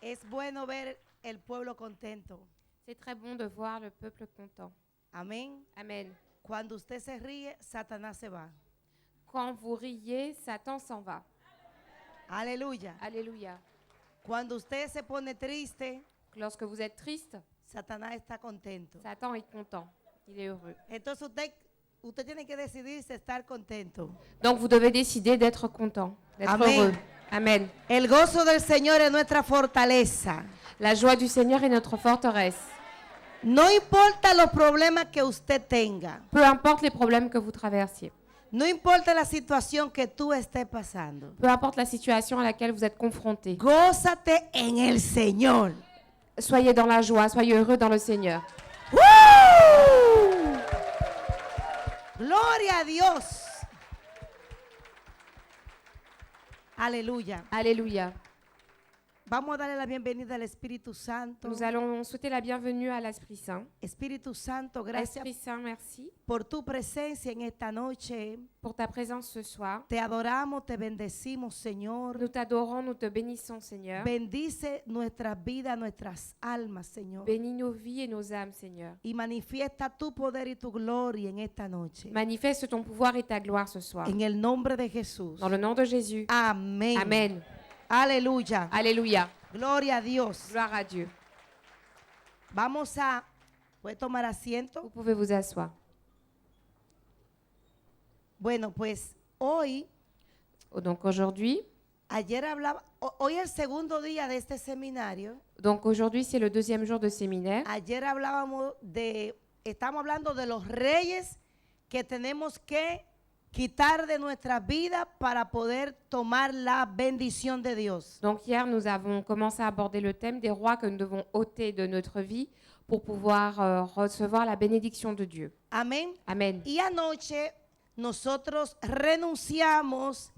Es bueno ver el pueblo contento. C'est très bon de voir le peuple content. Amén. Amen. Cuando usted se ríe, Satanás se va. Quand vous riez, Satan s'en va. Aleluya. Alléluia. Cuando usted se pone triste, Lorsque vous êtes triste, Satanás está contento. Satan est content. Il est heureux. Entonces usted tiene que decidirse estar contento. Donc vous devez décider d'être content, d'être Amen. heureux. Amen. El gozo del Señor es nuestra fortaleza. La joie du Seigneur est notre forteresse. No importa los problemas que usted tenga. Peu importe les problèmes que vous traversiez. No importa la situación que tú estés pasando. Peu importe la situation à laquelle vous êtes confronté. Gózate en el Señor. Soyez dans la joie, soyez heureux dans le Seigneur. ¡Woo! Gloria a Dios. Aleluya. Alléluia. Vamos a darle la bienvenida al Espíritu Santo. Nous allons souhaiter la bienvenue à l'Esprit Saint. Espíritu Santo, gracias Esprit Saint, merci por tu presencia en esta noche. pour ta présence ce soir. Te adoramos, te bendecimos, Señor. Nous t'adorons, nous te bénissons, Seigneur. Bendice nuestras vidas, nuestras almas, Señor. Bénis nos vies et nos âmes, Seigneur. Y manifiesta tu poder y tu gloria en esta noche. Manifeste ton pouvoir et ta gloire ce soir. En el nombre de Jesús. Dans le nom de Jésus. Amén. Amen. Aleluya. Alléluia. Gloria a Dios. Gloire à Dieu. Vamos a... ¿Puede tomar asiento? Vous pouvez vous asseoir. Bueno, pues hoy, Donc aujourd'hui, ayer hablaba... Hoy es el segundo día de este seminario. c'est le deuxième jour de séminaire. Ayer hablábamos de... Estamos hablando de los reyes que tenemos que quitar de nuestras vidas para poder tomar la bendición de Dios. Donc hier, nous avons commencé à aborder le thème des rois que nous devons ôter de notre vie pour pouvoir recevoir la bénédiction de Dieu. Amén. Amen. Y anoche nosotros renunciamos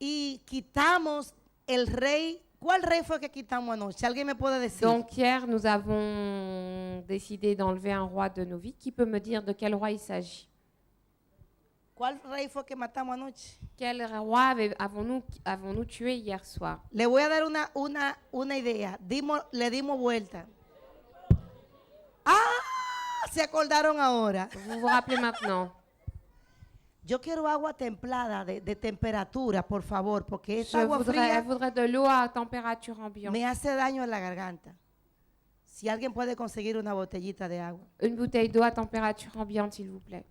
y quitamos el rey. ¿Cuál rey fue que quitamos anoche? ¿Alguien me puede decir? Donc hier, nous avons décidé d'enlever un roi de nos vies. Qui peut me dire de quel roi il s'agit? ¿Cuál rey fue que matamos anoche? Quel roi avons-nous tué hier soir? Le voy a dar una idea. Le dimos vuelta. ¡Ah! Se acordaron ahora. Vous vous rappelez maintenant? Yo quiero agua templada, de temperatura, por favor, porque esta Je agua fría voudrais de l'eau à température ambiante. me hace daño en la garganta. Si alguien puede conseguir una botellita de agua. Une bouteille d'eau à température ambiante, s'il vous plaît.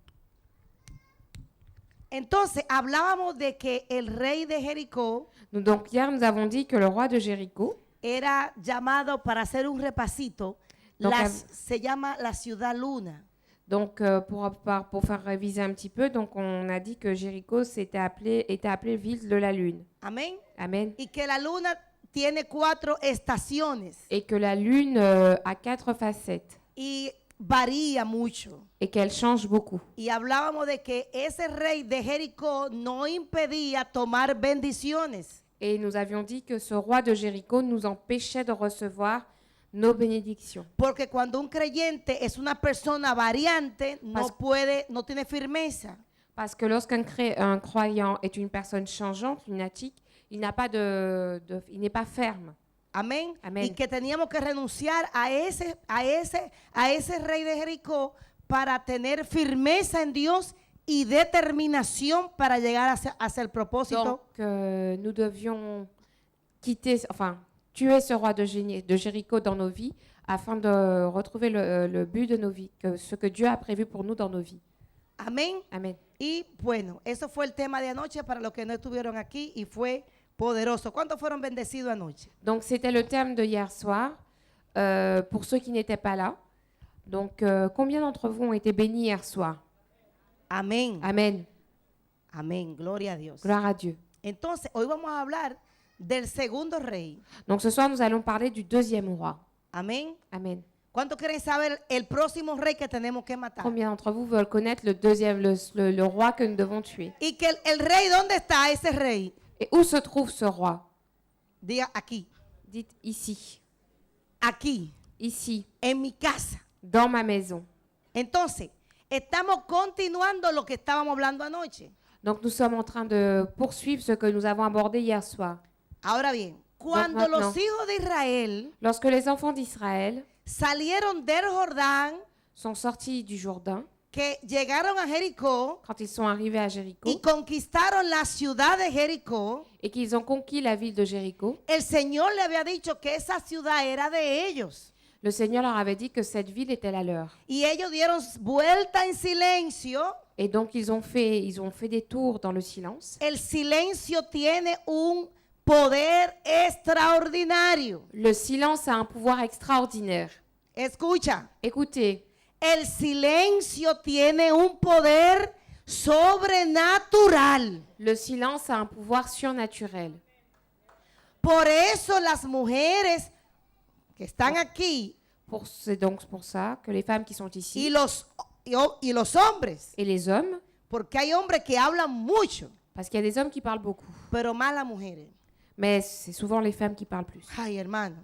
Entonces, hablábamos de que el rey de Jericó Donc hier, nous avons dit que le roi de Jéricho, era llamado, para hacer un repasito, Donc, se llama la ciudad luna. donc pour faire réviser un petit peu, donc on a dit que Jéricho était appelé ville de la lune. Amén. Amen. Y que la luna tiene 4 estaciones Et que la lune a 4 facettes y varía mucho. et qu'elle change beaucoup. Y hablábamos de que ese rey de Jericó no impedía tomar bendiciones. Et nous avions dit que ce roi de Jéricho nous empêchait de recevoir nos bénédictions. Porque cuando un creyente es una persona variante, no tiene firmeza. Parce que lorsqu'un croyant est une personne changeante, lunatique, il n'est pas ferme. Amén. Amén. Y que teníamos que renunciar a ese rey de Jericó para tener firmeza en Dios y determinación para llegar hacia el propósito. Donc, nous devions tuer ce roi de Jéricho dans nos vies afin de retrouver le but de nos vies, ce que Dieu a prévu pour nous dans nos vies. Amén. Amen. Y bueno, eso fue el tema de anoche para los que no estuvieron aquí y fue poderoso. ¿Cuántos fueron bendecidos anoche? Donc, c'était le thème de hier soir. Pour ceux qui n'étaient pas là. Donc, combien d'entre vous ont été bénis hier soir? Amén. Amen. Amén. Gloria a Dios. Gloire à Dieu. Entonces, hoy vamos a hablar del segundo rey. Donc, ce soir, nous allons parler du deuxième roi. Amén. Amen. ¿Cuántos quieren saber el próximo rey que tenemos que matar? Combien d'entre vous veulent connaître le roi que nous devons tuer? Y que el rey, ¿dónde está ese rey? Et où se trouve ce roi? Diga aquí. Dites ici. Aquí. Ici. En mi casa. Dans ma maison. Entonces, estamos continuando lo que estábamos hablando anoche. Donc nous sommes en train de poursuivre ce que nous avons abordé hier soir. Ahora bien, Cuando maintenant, los hijos de Israel lorsque les enfants d'Israël salieron del Jordán, sont sortis du Jourdain, que llegaron a Jericó quand ils sont arrivés à y Jéricho conquistaron la ciudad de Jericó, et qu'ils ont conquis la ville de Jéricho, el Señor le había dicho que esa ciudad era de ellos. le Seigneur leur avait dit que cette ville était la leur. Y ellos dieron vuelta en silencio. Et donc ils ont fait des tours dans le silence. El silencio tiene un poder extraordinario. Le silence a un pouvoir extraordinaire. Escucha, Écoutez, el silencio tiene un poder sobrenatural. le silence a un pouvoir surnaturel. Por eso las mujeres que están aquí C'est donc pour ça que les femmes qui sont y ici los hombres, et les hommes, porque hay hombres que hablan mucho, parce qu'il y a des hommes qui parlent beaucoup, pero más las mujeres. mais c'est souvent les femmes qui parlent plus. Ay, hermano,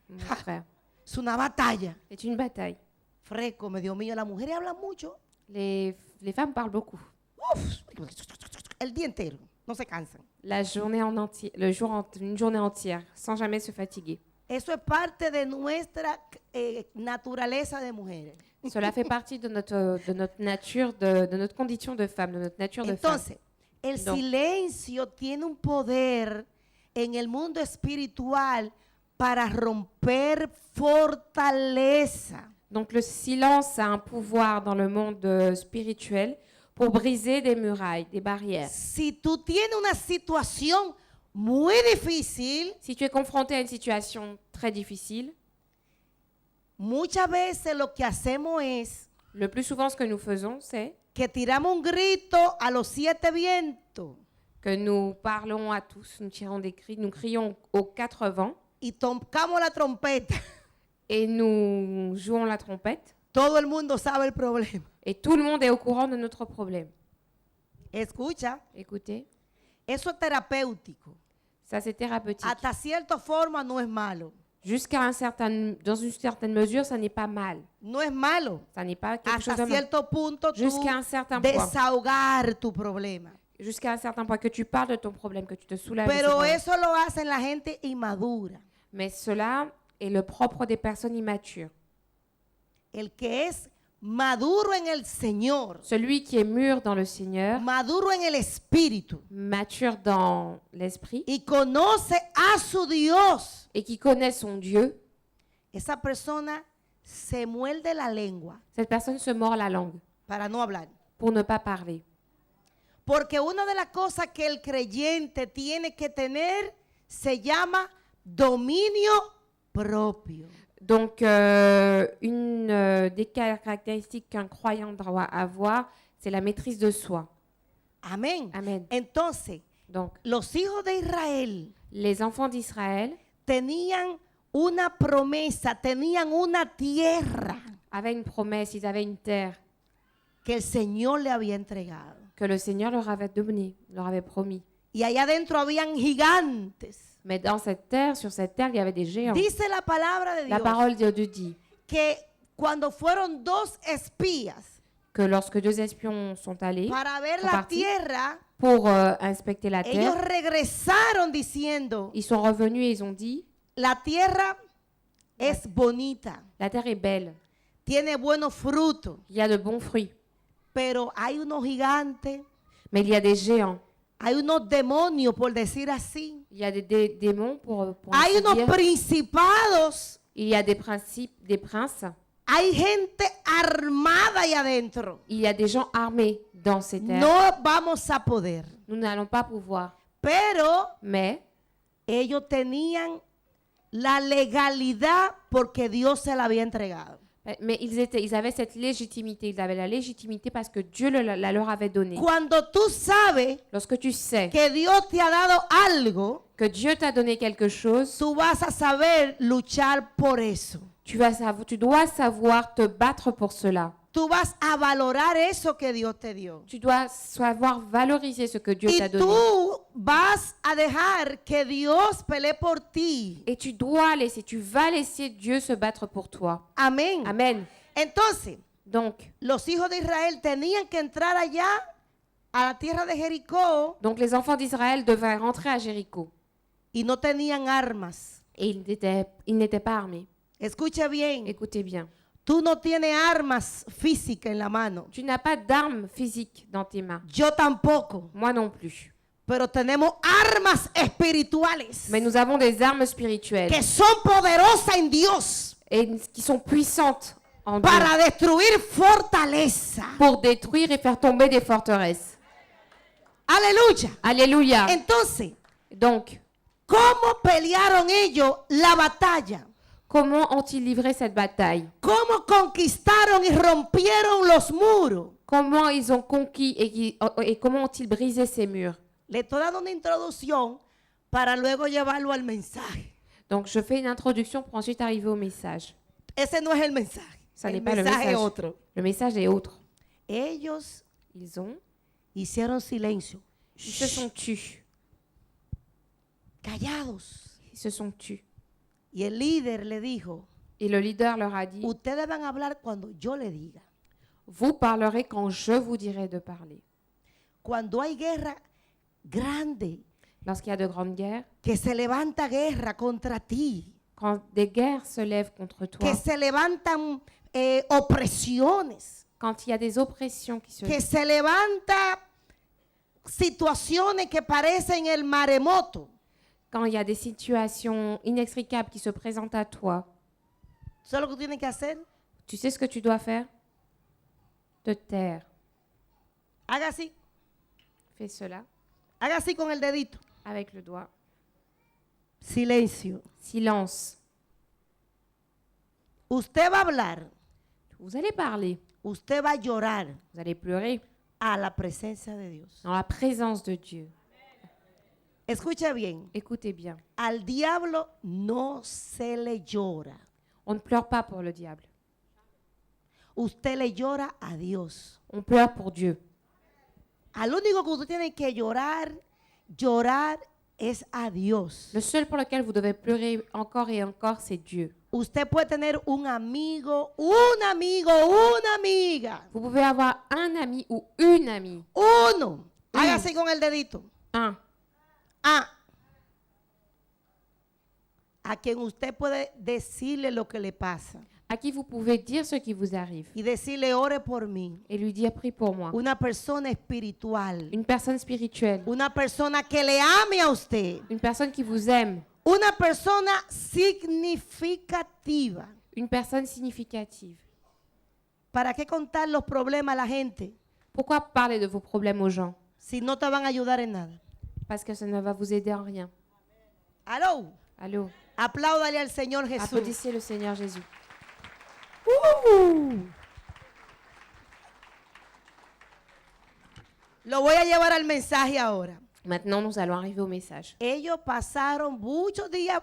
Mon frère, es una batalla. c'est une bataille. Freco, Dios mío, las mujeres hablan mucho. Les femmes parlent beaucoup. Uf, el día entero, no se cansan. La journée en entier, une journée entière, sans jamais se fatiguer. Eso es parte de nuestra naturaleza de mujeres. Cela fait partie de notre nature, de notre condition de femme, de notre nature de femme. Entonces, el No. silencio tiene un poder en el mundo espiritual para romper fortaleza. Donc le silence a un pouvoir dans le monde spirituel pour briser des murailles, des barrières. Si tú tienes una situación muy difícil, Si tu es confronté à une situation très difficile, muchas veces lo que hacemos es le plus souvent ce que nous faisons, c'est que tiramos un grito a los 7 vientos que nous parlons à tous, nous tirons des cris, nous crions aux 4 vents y tocamos la trompeta. et nous jouons la trompette Todo el mundo sabe el problema. et tout le monde est au courant de notre problème. Escucha, Écoutez, eso es terapéutico. ça c'est thérapeutique. Hasta cierta forma no es malo. Dans une certaine mesure, ça n'est pas mal. No es malo. Ça n'est pas quelque chose Hasta de mal. cierto punto tú Jusqu'à un certain point. desahogar tu problema. Jusqu'à un certain point que tu parles de ton problème, que tu te soulages. de ce Pero problème. eso lo hacen la gente inmadura. Mais cela est le propre des personnes immatures. El que es maduro en el Señor, Celui qui est mûr dans le Seigneur, maduro en el Espíritu mature dans l'esprit y conoce a su Dios, et qui connaît son Dieu, esa persona se muerde la lengua cette personne se mord la langue para no hablar. pour ne pas parler. Porque una de las cosas que el creyente tiene que tener se llama dominio propio. Donc, une des caractéristiques qu'un croyant doit avoir, c'est la maîtrise de soi. Amén. Amen. Entonces, Donc, los hijos de Israel les enfants d'Israël tenían una promesa, tenían una tierra avaient une promesse, ils avaient une terre que el Señor le había entregado. que le Seigneur leur avait donnée, leur avait promis. Y allá adentro habían gigantes. Mais dans cette terre, sur cette terre, il y avait des géants. Dice la palabra de La Dios parole de Dieu dit que cuando fueron dos espías que lorsque 2 espions sont allés para ver sont la partis tierra, pour inspecter la ellos terre, regresaron diciendo, ils sont revenus et ils ont dit, la tierra es bonita, la terre est belle, tiene buenos frutos, il y a de bons fruits, pero hay unos gigantes, mais il y a des géants, hay unos demonios, por decir así, il y a des démons pour hay ainsi unos dire. principados, Il y a des princes, hay gente armada ahí adentro. il y a des gens armés dans ces terres. No vamos a poder, Nous n'allons pas pouvoir. pero Mais ellos tenían la legalidad porque Dios se la había entregado. ils avaient cette légitimité. Ils avaient la légitimité parce que Dieu la leur avait donnée. Cuando tú sabes Lorsque tu sais que Dios te ha dado algo, que Dieu t'a donné quelque chose, tú vas a saber luchar por eso. tu dois savoir te battre pour cela. Tú vas a valorar eso que Dios te dio. Tu dois savoir valoriser ce que Dieu Y t'a donné. tú vas a dejar que Dios pelee por ti. Et tu vas laisser Dieu se battre pour toi. Amén. Amen. Entonces, Donc los hijos de Israel tenían que entrar allá a la tierra de Jericó les enfants d'Israël devaient rentrer à Jéricho. y no tenían armas. et ils n'étaient pas armés. Escuche bien, Écoutez bien. tú no tienes armas físicas en la mano. Tu n'as pas d'armes physiques dans tes mains. Yo tampoco. Moi non plus. Pero tenemos armas espirituales Mais nous avons des armes spirituelles que son poderosas en Dios et qui sont puissantes en Dieu para destruir fortaleza. pour détruire et faire tomber des forteresses. Aleluya. Alléluia. Entonces, Donc, ¿cómo pelearon ellos la batalla? comment ont-ils livré cette bataille? ¿Cómo conquistaron y rompieron los muros? Comment ils ont conquis et comment ont-ils brisé ces murs? Le estoy dando una introducción para luego llevarlo al mensaje. Donc, je fais une introduction pour ensuite arriver au message. Ese no es el mensaje. Ça n'est El pas le mensaje es message. otro. Le message est autre. Ellos Ils hicieron silencio, se sont tus. callados. Ils se sont tus. Y el líder le dijo, Et le leader leur a dit, ustedes van a hablar cuando yo le diga. vous parlerez quand je vous dirai de parler. Cuando hay guerra grande, Lorsqu'il y a de grandes guerres, que se levanta guerra contra ti, quand des guerres se lèvent contre toi, que se levantan opresiones, quand il y a des oppressions qui se que se levanta situaciones que parecen el maremoto. quand il y a des situations inextricables qui se présentent à toi, ¿Sabes lo que tienes que hacer? tu sais ce que tu dois faire? Te taire. Haga así, Fais cela haga así con el dedito. avec le doigt. Silencio. Silence. Usted va a hablar, Vous allez parler, usted va a llorar vous allez pleurer a la presencia de Dios. dans la présence de Dieu. Escuche bien, Écoutez bien, al diablo no se le llora. on ne pleure pas pour le diable. Usted le llora a Dios. On pleure pour Dieu. Al único que usted tiene que llorar es a Dios. Le seul pour lequel vous devez pleurer encore et encore, c'est Dieu. Usted puede tener un amigo, una amiga. Vous pouvez avoir un ami ou une amie. Uno. Hágase con el dedito. Un. A quien usted puede decirle lo que le pasa. À qui vous pouvez dire ce qui vous arrive. Y decirle, ore por mí. Et lui dire, prie pour moi. Una persona espiritual. Une personne spirituelle. Una persona que le ame a usted. Une personne qui vous aime. Una persona significativa. Une personne significative. ¿Para qué contar los problemas a la gente Pourquoi parler de vos problèmes aux gens? si no te van a ayudar en nada? Parce que ça ne va vous aider en rien. Aló. Allô? Apláudale al Señor Jesús. Applaudissez le Seigneur Jésus. Lo voy a llevar al mensaje ahora. Maintenant, nous allons arriver au message. Ellos pasaron muchos días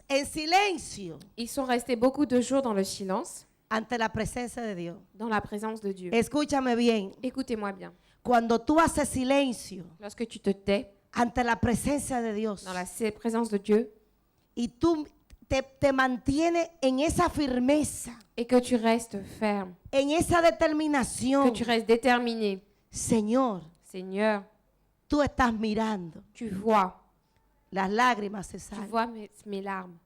en silencio Ils sont restés beaucoup de jours dans le silence, ante la presencia de Dios. dans la présence de Dieu. Escúchame bien. Écoutez-moi bien. Cuando tú haces silencio Lorsque tu te tais ante la presencia de Dios dans la présence de Dieu y tú te mantienes en esa firmeza, et que tu restes ferme, en esa que determinación, tu restes déterminé, Señor, Seigneur, tú estás mirando. tu vois Las lágrimas se salen. mes larmes.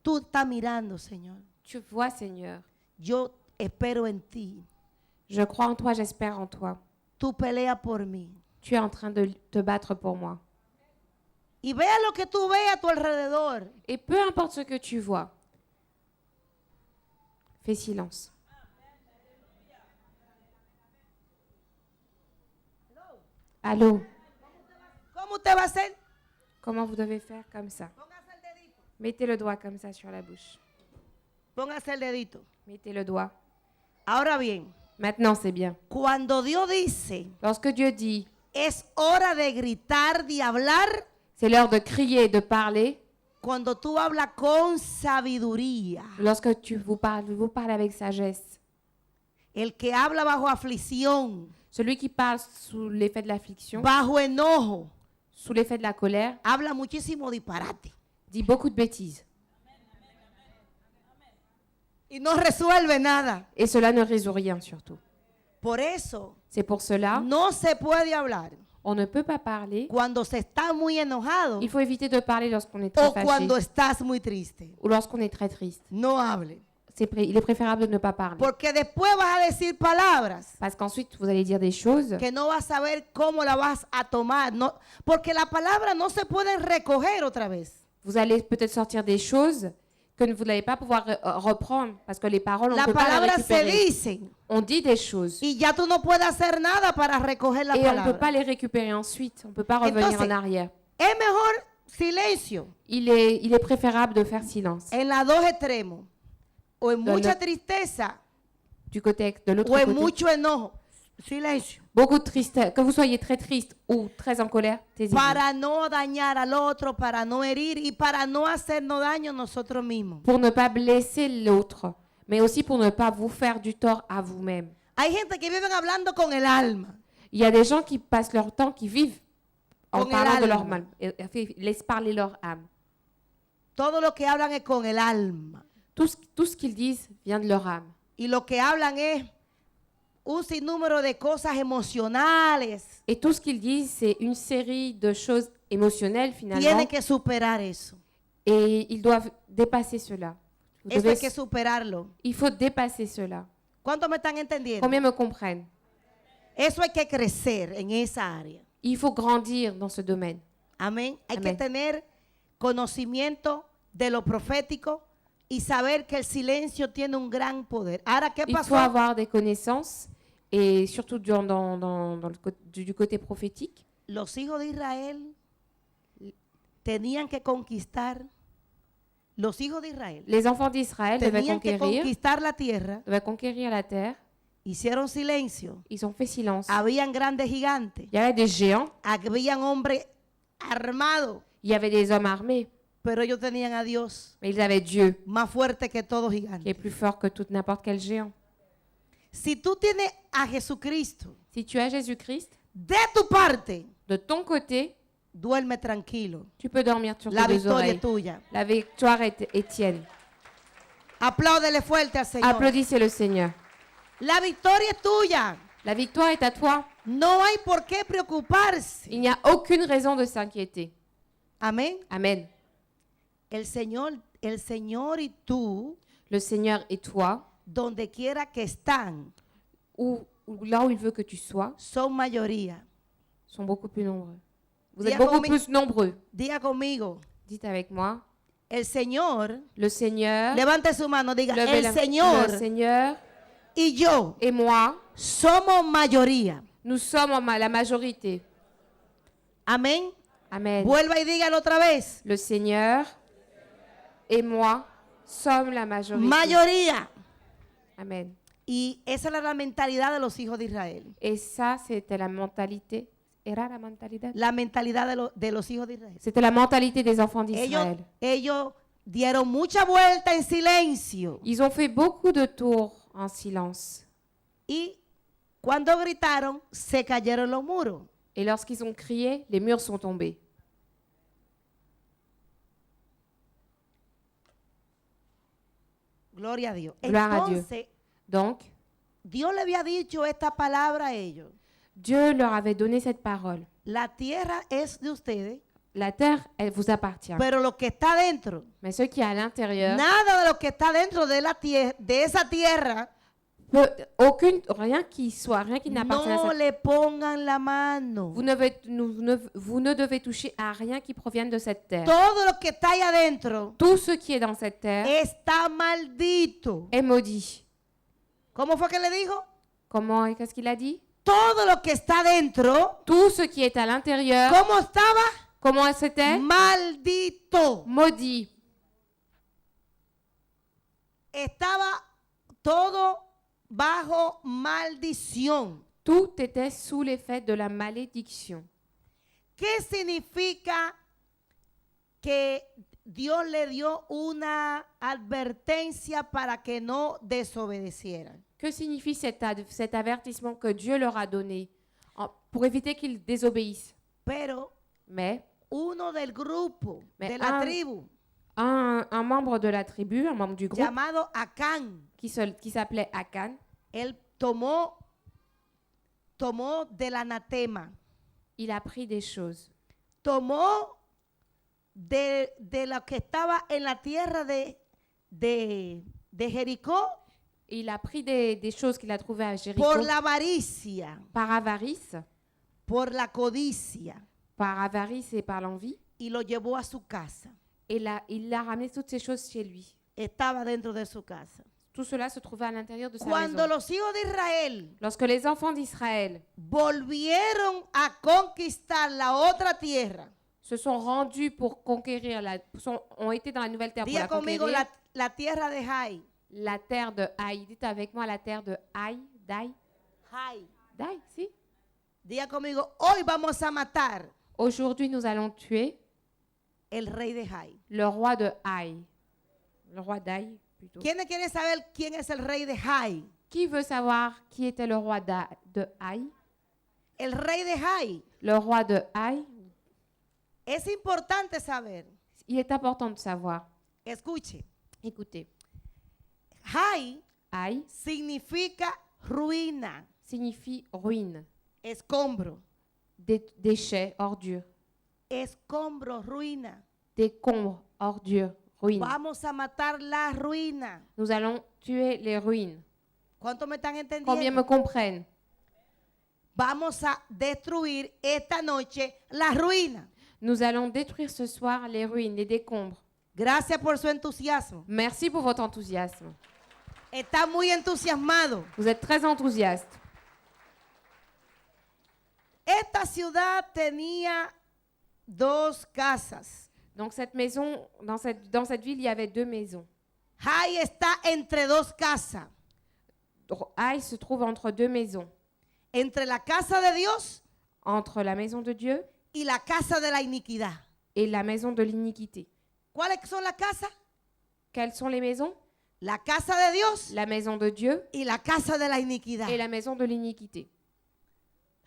Tú estás mirando, Señor. Tu vois, Seigneur. Yo espero en ti. Je crois en toi, j'espère en toi. Tú peleas por mí. Tu es en train de te battre pour moi. Y vea lo que tú ves a tu alrededor. Et peu importe ce que tu vois, fais silence. Allô? ¿Cómo usted va a hacer? Comment vous devez faire? Comme ça. Póngase el dedito. Mettez le doigt comme ça sur la bouche. Póngase el dedito. Mettez le doigt. Ahora bien, Maintenant, c'est bien. cuando Dios dice, Lorsque Dieu dit, es hora de gritar, de hablar, c'est l'heure de crier et de parler, cuando tú hablas con sabiduría, lorsque vous parlez avec sagesse. el que habla bajo aflicción, Celui qui parle sous l'effet de l'affliction, bajo enojo, sous l'effet de la colère, habla muchísimo disparate dit beaucoup de bêtises. y no resuelve nada. Et cela ne résout rien surtout. Por eso C'est pour cela, no se puede hablar On ne peut pas parler. cuando se está muy enojado Il faut éviter de parler lorsqu'on est très o fâché cuando estás muy triste. ou lorsqu'on est très triste. No hable. Il est préférable de ne pas parler. Porque después vas a decir palabras Parce qu'ensuite, vous allez dire des choses que no vas a saber cómo la vas a tomar. No, porque la palabra no se puede recoger otra vez. vous allez peut-être sortir des choses que vous n'allez pas pouvoir reprendre parce que les paroles, on ne La peut pas les palabra se récupérer. dicen On dit des choses y ya tú no puedes hacer nada para recoger la et on ne peut palabra. pas les récupérer ensuite. On ne peut pas revenir Entonces, en arrière. Es mejor silencio Il est préférable de faire silence. en los dos extremos. O en No, mucha no. tristeza Du côté, de l'autre o en côté. mucho enojo. Silencio. Beaucoup de tristesse. Que vous soyez très triste ou très en colère, taisez-vous. Para no dañar al otro, para no herir y para no hacernos daño nosotros mismos. Pour ne pas blesser l'autre, mais aussi pour ne pas vous faire du tort à vous-même. Hay gente que viven hablando con el alma. Il y a des gens qui passent leur temps, qui vivent en Con el parlant de leur alma. mal. Laissent parler leur âme. Todo lo que hablan es con el alma. Tout ce qu'ils disent vient de leur âme. Y lo que hablan es un sinnúmero de cosas emocionales. Et tout ce qu'ils disent, c'est une série de choses émotionnelles finalement. Tienen que superar eso. Et ils doivent dépasser cela. Vous Eso devez- hay que superarlo. il faut dépasser cela. ¿Cuántos me están entendiendo? Combien me comprennent? Eso hay que crecer en esa área. Il faut grandir dans ce domaine. Amén. Hay Amén. que tener conocimiento de lo profético y saber que el silencio tiene un gran poder. Ahora, ¿qué Il faut pasó? avoir des connaissances et surtout dans du côté prophétique. Los hijos de Israel tenían que conquistar. Los hijos de Israel Les enfants d'Israël devaient tenían que conquérir, conquistar la tierra. la terre. Hicieron silencio. Ils ont fait silence. Habían grandes gigantes. Il y avait des géants, Habían hombres armados. il y avait des hommes armés, Pero ellos tenían a Dios mais ils avaient Dieu más fuerte que todo qui est gigante. plus fort que tout n'importe quel géant. Si tú tienes a Jesucristo Si tu as Jésus-Christ, de tu parte, de ton côté, duerme tranquilo. tu peux dormir sur La tes deux victoria oreilles. es tuya. La victoire est tienne. Apláudele fuerte al Señor. Applaudissez le Seigneur. La victoria es tuya. La victoire est à toi. No hay por qué preocuparse. Il n'y a aucune raison de s'inquiéter. Amén. Amen. El Señor y tú, Le Seigneur et toi, donde quiera que están, ou là où il veut que tu sois, son mayoría. sont beaucoup plus nombreux. Vous Dis êtes beaucoup conmi- plus nombreux. Diga conmigo, Dites avec moi. el Señor, Le Seigneur, levante su mano, diga, levez el la- Señor le Seigneur y yo et moi, somos mayoría. nous sommes la majorité. Amén. Amen. Vuelva y dígalo otra vez. Le Seigneur et moi sommes la majorité. Mayoría. Amen. Y esa era la mentalidad de los hijos de Israel. Et ça, c'était la mentalité. Era la mentalité? La mentalidad de los hijos de Israel. C'était la mentalité des enfants Ellos, d'Israël. ellos dieron mucha vuelta en silencio. Ils ont fait beaucoup de tours en silence. Y cuando gritaron, se cayeron los muros. Et lorsqu'ils ont crié, les murs sont tombés. Gloria a Dios. Gloria a Dios. Entonces, Donc, Dios le había dicho esta palabra a ellos. Dieu leur avait donné cette parole. La tierra es de ustedes, La terre, elle vous appartient. pero lo que está dentro, Mais ce qui est à l'intérieur, nada de lo que está dentro de la tierra, de esa tierra, rien qui n'appartient à no cette le pongan la mano. vous ne devez toucher à rien qui provienne de cette terre. Todo lo que está ahí adentro Tout ce qui est dans cette terre está maldito. est maudit. ¿Cómo fue que le dijo? Comment et qu'est-ce qu'il a dit? Todo lo que está dentro, Tout ce qui est à l'intérieur, ¿cómo estaba? comment c'était? Maldito. Maudit. Estaba todo bajo maldición. Tout était sous l'effet de la malédiction. ¿Qué significa que Dios le dio una advertencia para que no desobedecieran? Que signifie cet avertissement que Dieu leur a donné pour éviter qu'ils désobéissent? Pero Mais uno del grupo, Mais de la un- tribu, un membre de la tribu, un membre du groupe llamado Acán, qui s'appelait Akan, él tomó del anatema. il a pris des choses. Tomó de lo que estaba en la tierra de Jericó Et il a pris des choses qu'il a trouvées à Jéricho por la avaricia, par avarice por la codicia, et par l'envie. y lo llevó a su casa. Et il a ramené toutes ces choses chez lui. Estaba dentro de su casa. Tout cela se trouvait à l'intérieur de sa Cuando maison. los hijos de Israel Lorsque les enfants d'Israël volvieron a conquistar la otra tierra, se sont rendus pour conquérir, ont été dans la nouvelle terre pour diga la conmigo conquérir, la tierra de Jai. la terre de Haï. Dites avec moi la terre de Haï, Daï, Jai. Daï, si. Diga conmigo, hoy vamos a matar Aujourd'hui, nous allons tuer el rey de Jai. le roi de Haï. Le roi d'Haï, plutôt. ¿Quiénes quieren saber quién es el rey de Jai? Qui veut savoir qui était le roi de Haï? El rey de Jai. Le roi de Haï. Es importante saber. Il est important de savoir. Escuche. Écoutez, Jai Haï significa ruina, signifie ruine, escombro, déchets, ordures, escombro, ruina. décombres, ordures, ruines. Vamos a matar la ruina. Nous allons tuer les ruines. ¿Cuántos me están Combien me entendiendo? comprennent? Vamos a destruir esta noche la ruina. Nous allons détruire ce soir les ruines, les décombres. Gracias por su entusiasmo. Merci pour votre enthousiasme. Está muy entusiasmado. Vous êtes très enthousiaste. Esta ciudad tenía dos casas. Donc cette maison, dans cette ville, il y avait 2 maisons. Jai está entre dos casas. Haï se trouve entre 2 maisons. Entre la casa de Dios Entre la maison de Dieu y la casa de la iniquidad. et la maison de l'iniquité. ¿Cuáles son las casas? Quelles sont les maisons? La casa de Dios La maison de Dieu y la casa de la iniquidad. et la maison de l'iniquité.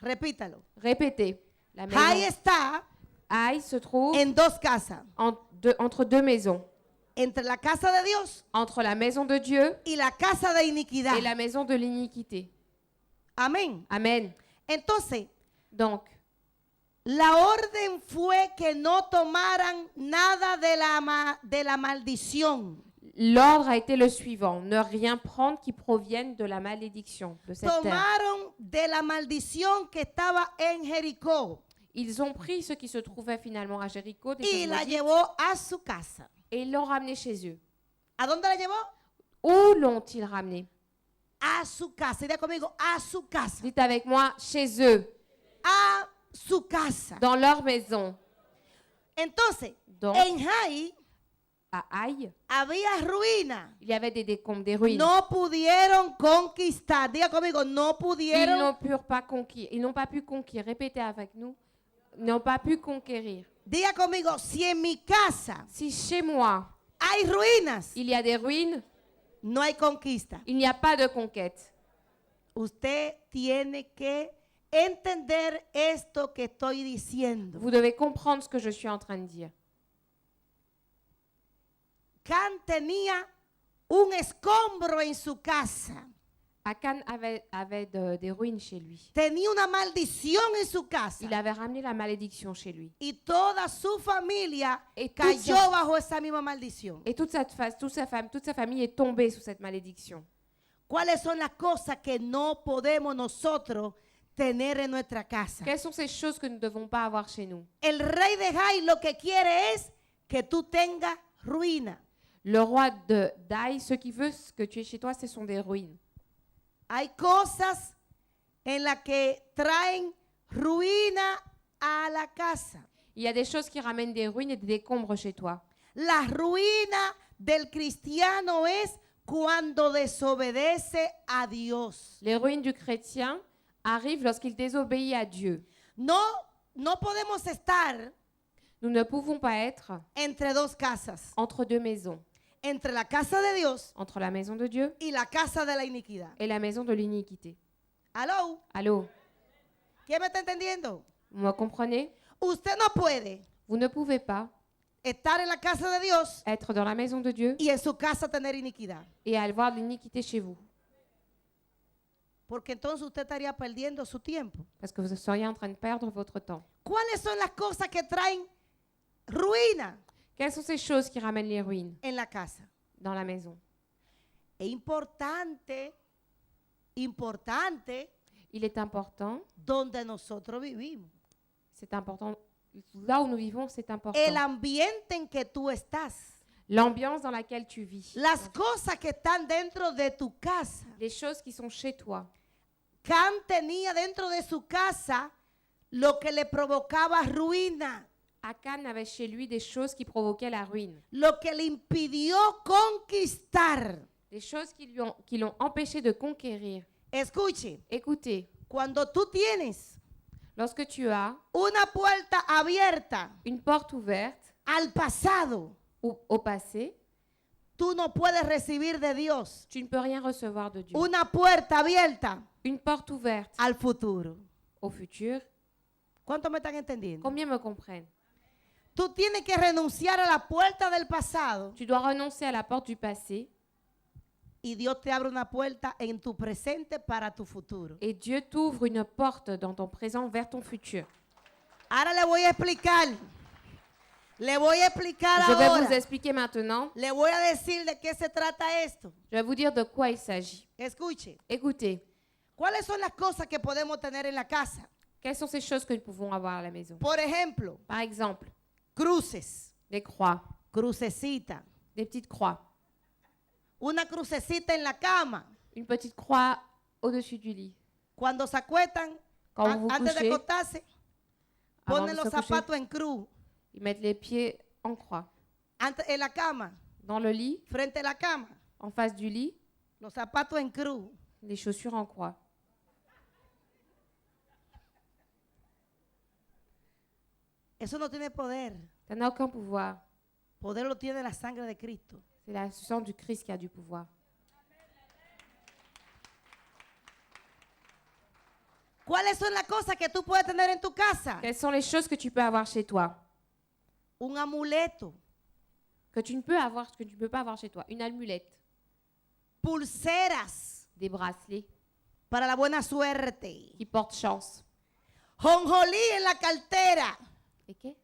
Repítalo. Répétez. La Jai maison está Haï se trouve en dos casas. entre 2 maisons. Entre la casa de Dios Entre la maison de Dieu y la casa de iniquidad. et la maison de l'iniquité. Amén. Amen. Entonces, Donc, la orden fue que no tomaran nada de la maldición. l'ordre a été le suivant. Ne rien prendre qui provienne de la malédiction de cette terre. Tomaron de la maldición que estaba en Jericó Ils ont pris ce qui se trouvait finalement à Jéricho des y choses la maudites, llevó a su casa. et ils l'ont ramené chez eux. ¿A dónde la llevó? Où l'ont-ils ramené? A su casa. Diga conmigo, a su casa. Dites avec moi, chez eux, A su casa. dans leur maison. Entonces, Donc, en Jai à Haï, había ruina. il y avait des décombres, des ruines. No pudieron conquistar. Diga conmigo, no Ils pudieron. n'ont pas pu conquérir. Répétez avec nous. Ils n'ont pas pu conquérir. Diga conmigo, si en mi casa Si chez moi, hay ruinas, il y a des ruines, no hay conquista. il n'y a pas de conquête. Usted tiene que entender esto que estoy diciendo. Vous devez comprendre ce que je suis en train de dire. Can tenía un escombro en su casa. Akan avait des ruines chez lui. Tenía una maldición en su casa. Il avait ramené la malédiction chez lui. Y toda su familia Et toute cayó sa- bajo esa misma maldición. Et toute sa famille est tombée sous cette malédiction. ¿Cuáles son las cosas que no podemos nosotros tener en nuestra casa? Quelles sont ces choses que nous ne devons pas avoir chez nous? El rey de Jai lo que quiere es que tú tengas ruina. Le roi d'Aï, ce qu'il veut que tu aies chez toi, ce sont des ruines. Hay cosas en las que traen ruina a la casa. Il y a des choses qui ramènent des ruines et des décombres chez toi. La ruina del cristiano es cuando desobedece a Dios. Les ruines du chrétien arrivent lorsqu'il désobéit à Dieu. No podemos estar Nous ne pouvons pas être entre dos casas, entre 2 maisons, entre la casa de Dios entre la maison de Dieu y la casa de la iniquidad. et la maison de l'iniquité. ¿Aló? Allô? ¿Quién me está entendiendo? Vous me comprenez? Usted no puede Vous ne pouvez pas estar en la casa de Dios être dans la maison de Dieu y en su casa tener iniquidad. et avoir de l'iniquité chez vous. porque entonces usted estaría perdiendo su tiempo. Parce que vous seriez en train de perdre votre temps. ¿Cuáles son las cosas que traen ruina Quelles sont ces choses qui ramènent les ruines en la casa? dans la maison? Es importante Il est important, donde nosotros vivimos. c'est important, là où nous vivons, c'est important. El ambiente en que tú estás. L'ambiance dans laquelle tu vis. Las cosas que están dentro de tu casa. Les choses qui sont chez toi. Can tenía dentro de su casa lo que le provocaba ruina, Akan avait chez lui des choses qui provoquaient la ruine. lo que le impidió conquistar. Des choses qui l'ont empêché de conquérir. Escuche, Écoutez, cuando tú tienes lorsque tu as una puerta abierta une porte ouverte al pasado, au passé, tú no puedes recibir de Dios. tu ne peux rien recevoir de Dieu. Una puerta abierta Une porte ouverte al futuro. au futur. ¿Cuántos me están entendiendo? Combien me comprennent? Tú tienes que renunciar a la puerta del pasado Tu dois renoncer à la porte du passé y Dios te abre una puerta en tu presente para tu futuro. et Dieu t'ouvre une porte dans ton présent vers ton futur. Ahora le voy a explicar. Le voy a explicar Je vais vous ahora. expliquer maintenant. Le voy a decir de qué se trata esto. Je vais vous dire de quoi il s'agit. Escuche. Écoutez, ¿Cuáles son las cosas que podemos tener en la casa? quelles sont ces choses que nous pouvons avoir à la maison? Por ejemplo, Par exemple, cruces, des croix, crucecita, des petites croix, una crucecita en la cama. une petite croix au-dessus du lit. Cuando se acuestan, Quand vous vous antes de couchez, acostarse, avant ponen de los se coucher, zapatos en cruz, ils mettent les pieds en croix. en la cama, Dans le lit, frente a la cama, en face du lit, los zapatos en cruz. les chaussures en croix. Eso no tiene poder. Ça n'a aucun pouvoir. Poder lo tiene la sangre de Cristo. C'est la sang du Christ qui a du pouvoir. ¿Cuáles son las cosas que tú puedes tener en tu casa? Quelles sont les choses que tu peux avoir chez toi? Un amuleto, Que tu ne peux pas avoir chez toi. Une amulette, pulseras des bracelets para la buena suerte, qui portent chance. jonjolí en la cartera, Et qué?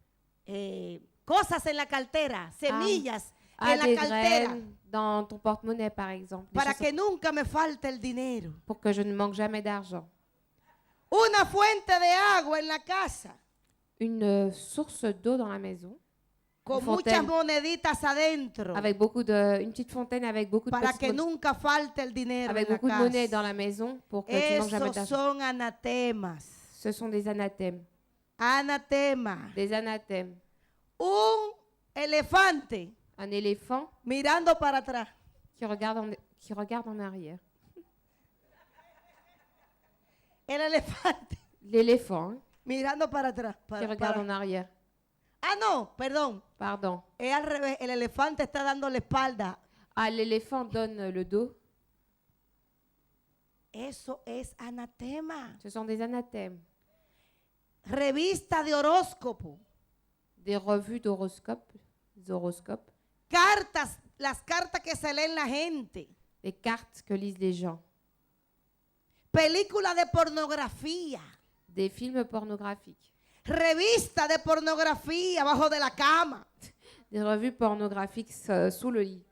cosas en la cartera, semillas en la des cartera, graines dans ton porte-monnaie, par exemple. Des para choses que nunca me falte el dinero. pour que je ne manque jamais d'argent. Una fuente de agua en la casa, Une source d'eau dans la maison, con fontaine. muchas moneditas adentro, avec une petite fontaine avec beaucoup de para petites que mon- nunca falte el dinero avec en la beaucoup de monnaie dans casa. la maison pour que tu ne manques jamais Esos d'argent. son anatemas. Ce sont des anathèmes. Anatema. Des anathèmes. Un elefante Un éléphant mirando para atrás. qui regarde en arrière. El elefante L'éléphant hein, mirando para atrás. qui regarde en arrière. Ah, no, perdón. Pardon. Es al revés. El elefante está dando la espalda. Ah, l'éléphant donne le dos. Eso es anatema. Ce sont des anathèmes. Revista de horóscopo. Des revues d'horoscopes. Des horoscopes. Cartas, las cartas que se leen la gente. Des cartes que lisent les gens. Película de pornografía. Des films pornographiques. Revista de pornografía abajo de la cama. Des revues pornographiques sous le lit.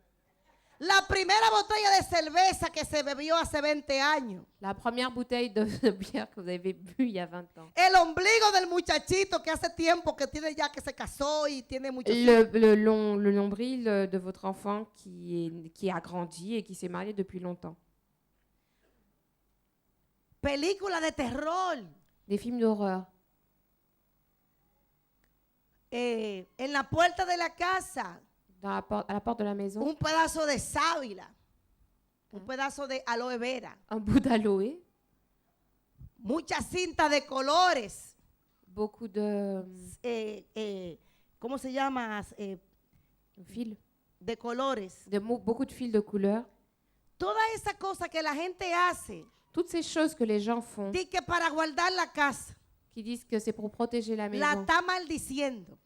La primera botella de cerveza que se bebió hace 20 años. La première bouteille de bière que vous avez bu il y a 20 ans. El ombligo del muchachito que hace tiempo que tiene ya que se casó y tiene muchos Le nombril de votre enfant qui a grandi et qui s'est marié depuis longtemps. películas de terror. Des films d'horreur. En la puerta de la casa, À la porte de la maison. un pedazo de sábila, un pedazo de aloe vera, Un bout d'aloe. muchas cintas de colores, Beaucoup de ¿cómo se llama? fils. De colores. Beaucoup de fils de couleur. Toda esa cosa que la gente hace, Toutes ces choses que les gens font, di que para guardar la casa, qui disent que c'est pour protéger la la maison, está maldiciendo.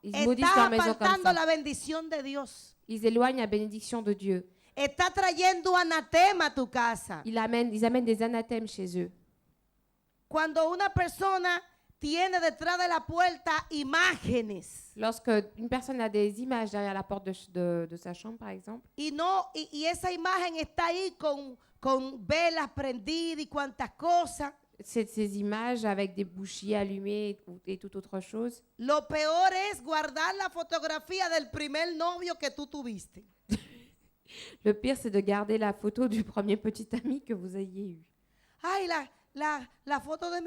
ils maudissent Está leur maison comme apartando ça. la bendición de Dios. Ils éloignent la bénédiction de Dieu. está trayendo anatema a tu casa. ils amènent des anathèmes chez eux. Cuando una persona tiene detrás de la puerta imágenes Lorsque une personne a des images derrière la porte de sa chambre, par exemple, y esa imagen está ahí con velas prendidas y cuantas cosas, ces images avec des bougies allumées et toute autre chose, lo peor es guardar la fotografía del primer novio que tú tuviste. le pire, c'est de garder la photo du premier petit ami que vous ayez eu. Ay, la foto de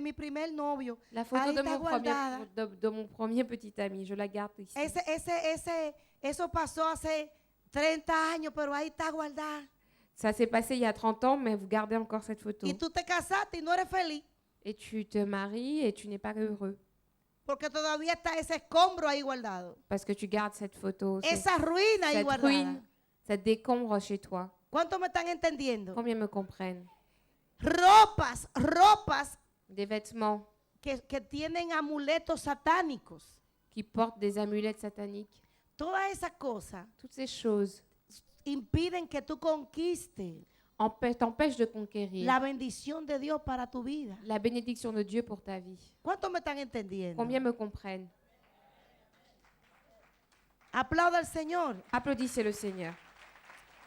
mi primer novio. La photo Ahí de está guardada. mon premier petit ami, je la garde ici. Eso pasó hace 30 años, pero ahí está guardada. Ça s'est passé il y a 30 ans, mais vous gardez encore cette photo. Y tú te casaste y no eres feliz, Et tu te maries et tu n'es pas heureux porque todavía está ese escombro ahí guardado. parce que tu gardes cette photo, Esa ruina ahí cette guardada. ruine, cette décombre chez toi. ¿Cuántos me están entendiendo? Combien me comprennent? Ropas Des vêtements que tienen amuletos satánicos. qui portent des amulettes sataniques. Todas esas cosas Toutes ces choses impiden que tú conquistes t'empêchent de conquérir la bendición de Dios para tu vida. la bénédiction de Dieu pour ta vie. ¿Cuántos me están entendiendo? Combien me comprennent? Aplauda al Señor. Applaudissez le Seigneur.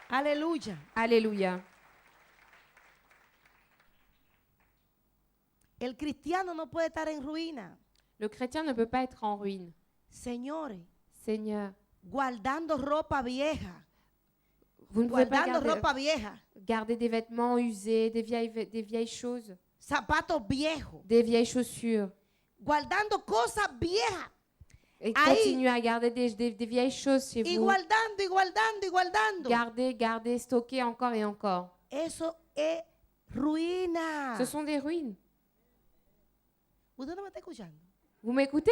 Aleluya. Alléluia. El cristiano no puede estar en ruina. Le chrétien ne peut pas être en ruine. Señores, Seigneur, guardando ropa vieja. vous ne pouvez pas Guardando ropa vieja. garder des vêtements usés, des vieilles choses, Zapatos viejos. des vieilles chaussures. Guardando cosas viejas. Et Ahí. continuez à garder des vieilles choses chez Y vous. guardando, y guardando, y guardando. Gardez, stockez encore et encore. Eso es ruina. Ce sont des ruines. ¿Usted no me está escuchando? Vous m'écoutez?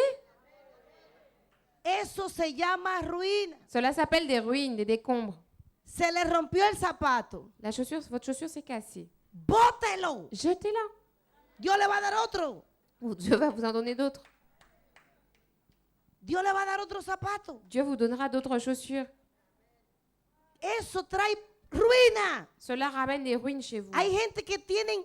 Eso se llama ruina. Cela s'appelle des ruines, des décombres. Se le rompió el zapato. Votre chaussure s'est cassée. Bótelo. Jetez-la. Dios le va a dar otro. Dieu va vous en donner d'autres. Dios le va a dar otro zapato. Dieu vous donnera d'autres chaussures. Eso trae ruina. Cela ramène des ruines chez vous. Hay gente que tienen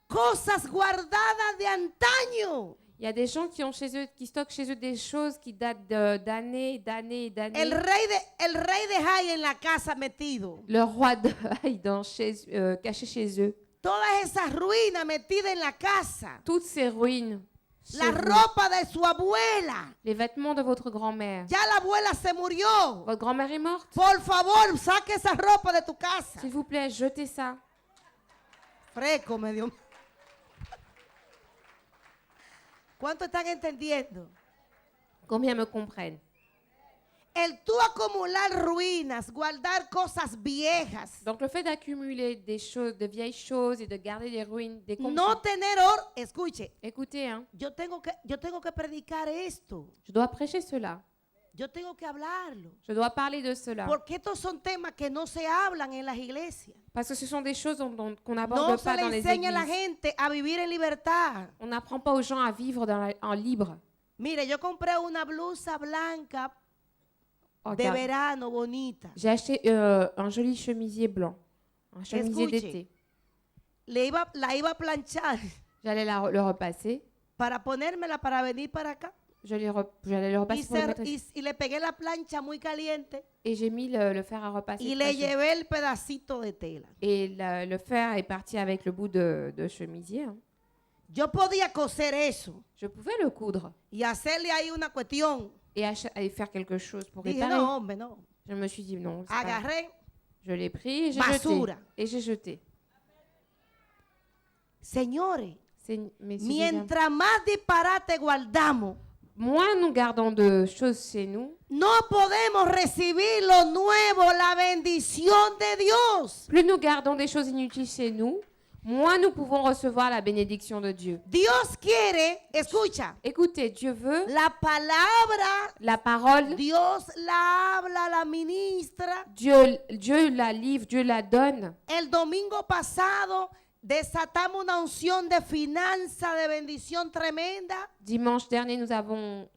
cosas guardadas de antaño. Il y a des gens qui stockent chez eux des choses qui datent d'années, d'années, d'années. El rey de Jai en la casa metido. Le roi de Haï caché chez eux. Todas esas ruinas metidas en la casa. Toutes ces ruines. chez La vous. ropa de su abuela. Les vêtements de votre grand-mère. Ya la abuela se murió. Votre grand-mère est morte. Por favor, saque esa ropa de tu casa. S'il vous plaît, jetez ça. Fresco, medio. ¿Cuánto están entendiendo? Combien me comprennent? El tú acumular ruinas, guardar cosas viejas, Donc le fait d'accumuler des choses, de vieilles choses et de garder des ruines, des no comptes. tener oro. Escuche, Écoutez, hein, yo tengo que predicar esto. je dois prêcher cela. Yo tengo que hablarlo. Je dois parler de cela. Porque estos son temas que no se hablan en las iglesias. Parce que ce sont des choses qu'on No n'aborde se pas le dans les enseña a la églises. gente a vivir en libertad. On n'apprend pas aux gens à vivre en libre. Mire, yo compré una blusa blanca Oh, de verano bonita. j'ai acheté un joli chemisier blanc, un chemisier Escuche. d'été. La iba a planchar J'allais le repasser. para ponérmela para venir para acá. J'allais le repasser pour le mettre ici. Y le pegué la plancha muy caliente Et j'ai mis le fer à repasser. y très le chaud. llevé el pedacito de tela. Et le fer est parti avec le bout de chemisier. Hein. Yo podía coser eso Je pouvais le coudre y hacerle ahí una cuestión. et faire quelque chose pour Dije, réparer. no, hombre, no. Je me suis dit non. c'est pas- Agarré, Je l'ai pris et j'ai Basura. jeté. Et j'ai jeté. señores, Messieurs, mientras más disparate guardamos, moins nous gardons de choses chez nous, no podemos recibir lo nuevo, la bendición de Dios. plus nous gardons des choses inutiles chez nous, moins nous pouvons recevoir la bénédiction de Dieu. Dios quiere, escucha, Écoutez, Dieu veut la palabra, la parole, Dios la habla, la ministra. Dieu la livre, Dieu la donne. El domingo pasado desatamos una unción de finanza, de bendición tremenda. Dimanche dernier, nous avons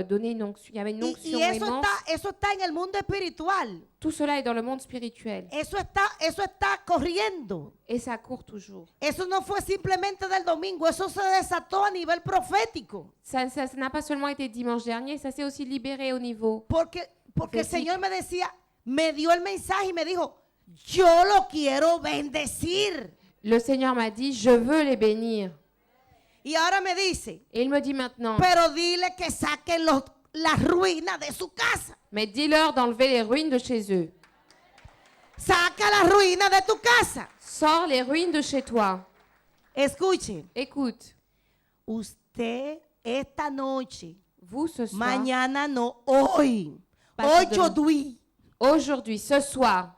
donné une onction. Il y avait une onction immense. Eso está en el mundo espiritual. Tout cela est dans le monde spirituel. Eso está corriendo. Et ça court toujours. Eso no fue simplemente del domingo, eso se desató a nivel profético. Ça n'a pas seulement été dimanche dernier, ça s'est aussi libéré au niveau. Porque el profético. Señor me decía, me dio el mensaje y me dijo, yo lo quiero bendecir. Le Seigneur m'a dit, je veux les bénir. Y ahora me dice, Et il me dit maintenant, pero dile que saquen las ruinas de su casa. mais dis-leur d'enlever les ruines de chez eux. Saca las ruinas de tu casa. Sors les ruines de chez toi. Escuche, Écoute, usted esta noche, vous ce soir, mañana no, hoy, Pastor aujourd'hui, aujourd'hui, ce soir,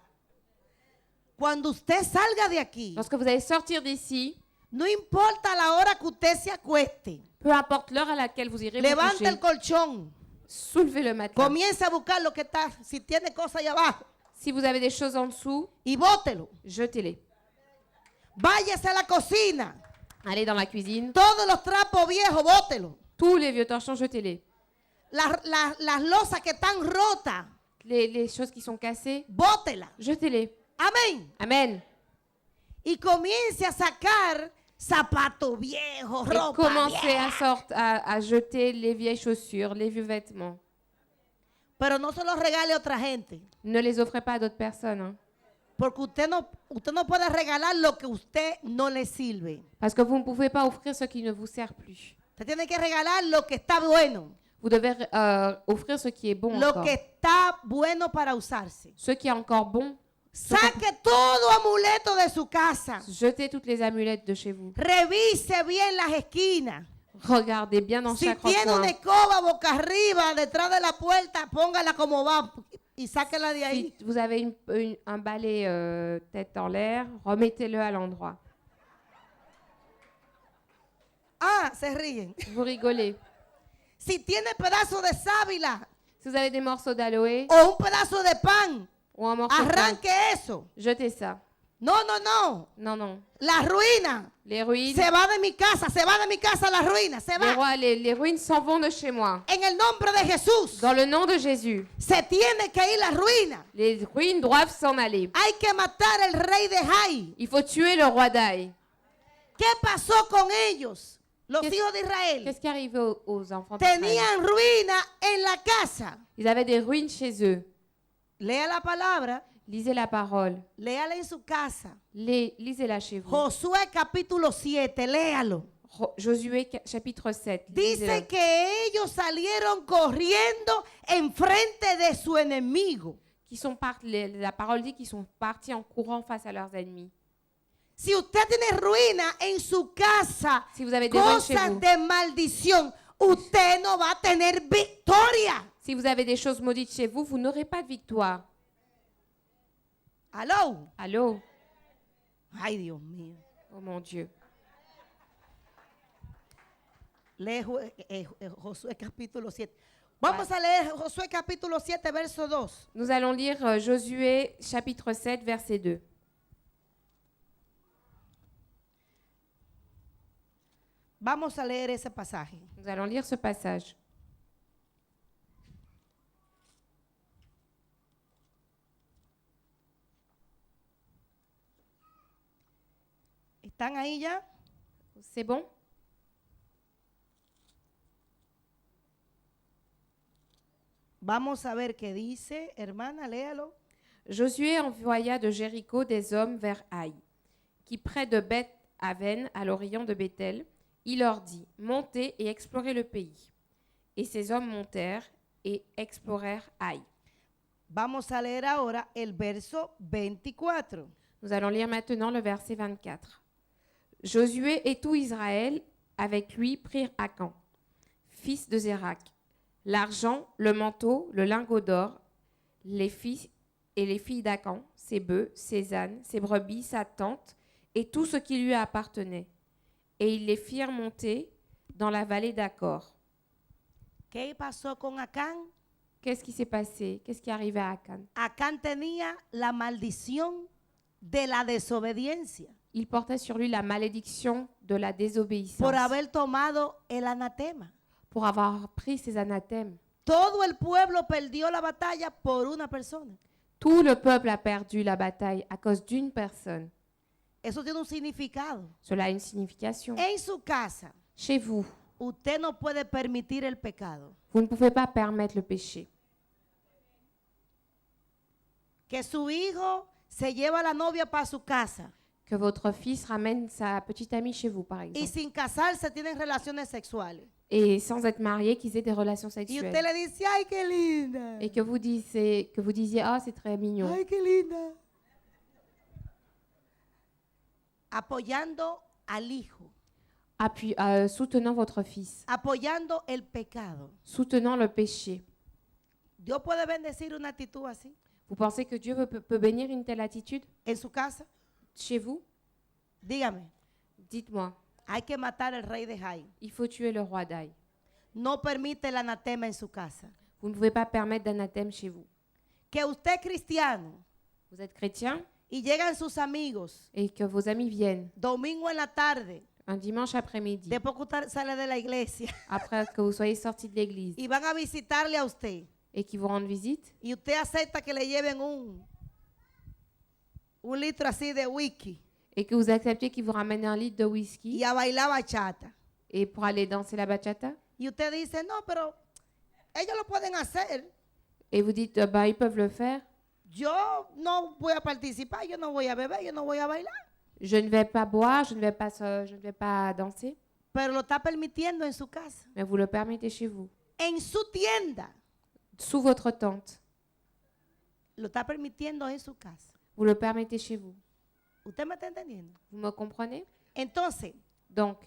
cuando usted salga de aquí, lorsque vous allez sortir d'ici, no importa la hora que usted se acueste, peu importe l'heure à laquelle vous irez vous levante coucher, el colchón, soulevez le matelas. comience a buscar lo que está, si tiene cosas allá abajo, Si vous avez des choses en dessous, y bótelo. jetez-les. Váyase a la cocina, Allez dans la cuisine, todos los trapos viejos, bótelo. tous les vieux torchons, jetez-les. Las losas que están rotas, Les choses qui sont cassées, bótelas. jetez-les. Amén. Amen. Y comience a sacar zapatos viejos, Et ropa commencez vieja. à jeter les vieilles chaussures, les vieux vêtements. Pero no se los regale a otra gente. Ne les offrez pas à d'autres personnes. Hein. Porque usted no puede regalar lo que usted no le sirve. Parce que vous ne pouvez pas offrir ce qui ne vous sert plus. Usted tiene que regalar lo que está bueno. Vous devez offrir ce qui est bon Lo encore. que está bueno para usarse. Ce qui est encore bon, Saque todo amuleto de su casa. jetez toutes les amulettes de chez vous. Revise bien las esquinas. Regardez bien dans Si chaque tiene recoin. una escoba boca arriba detrás de la puerta, póngala como va y sáquela de ahí. Si vous avez un balai tête en l'air, remettez-le à l'endroit. Ah, se ríen. Vous rigolez. Si tiene pedazo de sábila Si vous avez des morceaux d'aloe o un pedazo de pan, ou un morceau de pain, arranque eso. jetez ça. No, no, no. Non, non. La ruina Les ruines, se va de mi casa, se va de mi casa la ruina, se va. les ruines s'en vont de chez moi. En el nombre de Jesús, Dans le nom de Jésus, se tiene que ir la ruina. les ruines doivent s'en aller. Hay que matar el rey de Jai. Il faut tuer le roi d'Aï. ¿Qué pasó con ellos? Los ¿Qué- hijos de Israel. Qu'est-ce qui arrivait aux enfants d'Israël? Tenían ruina en la casa. Ils avaient des ruines chez eux. Lea la palabra, Lisez la parole. léala en su casa. Lisez-la chez vous. Josué capítulo 7, léalo. Josué chapitre 7. Dice lisez-le. que ellos salieron corriendo enfrente de su enemigo. La parole dit qu'ils sont partis en courant face à leurs ennemis. Si usted tiene ruina en su casa, Si vous avez des ruines chez cosas vous, de maldición, usted no va a tener victoria. si vous avez des choses maudites chez vous, vous n'aurez pas de victoire. Aló. Allô? Ay, Dios mío. Oh mon Dieu. Lee Josué capítulo 7. Vamos a leer Josué capítulo 7, verso 2. Nous allons lire Josué chapitre 7, verset 2. Vamos a leer ese pasaje. Nous allons lire ce passage. ¿Están ahí ya? C'est bon? Vamos a ver qué dice. Hermana, léalo. Josué envoya de Jéricho des hommes vers Haï, qui près de Beth-Aven, à l'orient de Bethel. Il leur dit, montez et explorez le pays. Et ces hommes montèrent et explorèrent Haï. Vamos a leer ahora el verso 24. Nous allons lire maintenant le verset 24. Josué et tout Israël avec lui prirent Akan, fils de Zérak, l'argent, le manteau, le lingot d'or, les fils et les filles d'Akan, ses bœufs, ses ânes, ses brebis, sa tente et tout ce qui lui appartenait. Et ils les firent monter dans la vallée d'Acor. ¿Qué pasó con Acán? Qu'est-ce qui s'est passé? Qu'est-ce qui est arrivé à Akan? Acán tenía la maldición de la desobediencia. Il portait sur lui la malédiction de la désobéissance por haber tomado el anatema. pour avoir pris ses anathèmes. Todo el pueblo perdió la batalla por una persona. Tout le peuple a perdu la bataille à cause d'une personne. Eso tiene un significado. Cela a une signification. En su casa, Chez vous, usted no puede permitir el pecado. vous ne pouvez pas permettre le péché. Que su hijo se lleva a la novia para su casa Que votre fils ramène sa petite amie chez vous, par y exemple. sin casarse tienen relaciones sexuales. Et sans être marié, qu'ils aient des relations Y usted sexuelles. le dice, ay, qué linda. Et que vous disiez, ah, c'est très mignon. Ay, qué linda. Apoyando al hijo, Soutenant votre fils, apoyando el pecado. soutenant le péché. Dios puede bendecir una actitud así Vous pensez que Dieu peut bénir une telle attitude en su casa. chez vous? Dígame, Dites-moi, hay que matar al rey de Jai. il faut tuer le roi d'Aï. No permite el anatema en su casa. Vous ne pouvez pas permettre d'anathème chez vous. Que usted es cristiano Vous êtes chrétien y llegan sus amigos et que vos amis viennent domingo en la tarde, un dimanche après-midi, después que usted sale de la iglesia, après que vous soyez sortis de l'église y van a visitarle a usted. et qu'ils vous rendent visite, Y usted acepta que le lleven un litro así de whisky et que vous acceptez qu'ils vous ramènent un litre de y whisky a bailar bachata. et pour aller danser la bachata, Y usted dice, no, pero ellos lo pueden hacer. et vous dites, bah, ils peuvent le faire, Yo no voy a participar, yo no voy a beber, yo no voy a bailar. je ne vais pas boire, je ne vais pas danser, Pero lo está permitiendo en su casa, mais vous le permettez chez vous, en su tienda. sous votre tente. Lo está permitiendo en su casa. Vous le permettez chez vous. ¿Usted me está entendiendo? Vous me comprenez? Entonces, Donc,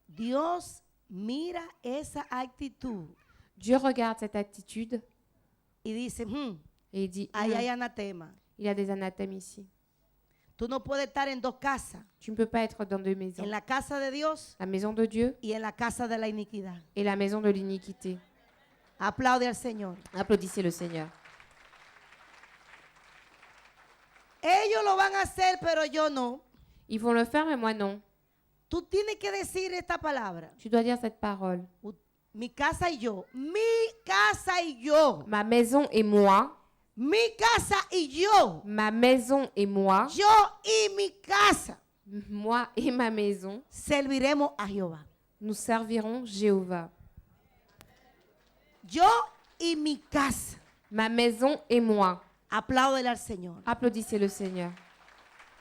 Dios mira esa actitud Dieu regarde cette attitude y dice, et il dit, ahí hay anatema. il y a des anathèmes ici. Tú no puedes estar en dos casas, Tu ne peux pas être dans deux maisons. en la casa de Dios La maison de Dieu y en la casa de la iniquidad. et la maison de l'iniquité. Aplaude al Señor. Applaudissez le Seigneur. Ellos lo van a hacer, pero yo no. Ils vont le faire, mais moi non. Tú tienes que decir esta palabra. Tu dois dire cette parole. Mi casa y yo. Mi casa y yo. Ma maison et moi. Mi casa y yo. Ma maison et moi. Yo y mi casa Moi et ma maison. serviremos a Jehová. Nous servirons Jéhovah. Yo y mi casa. Ma maison et moi. Apláudele al Señor. Applaudissez le Seigneur.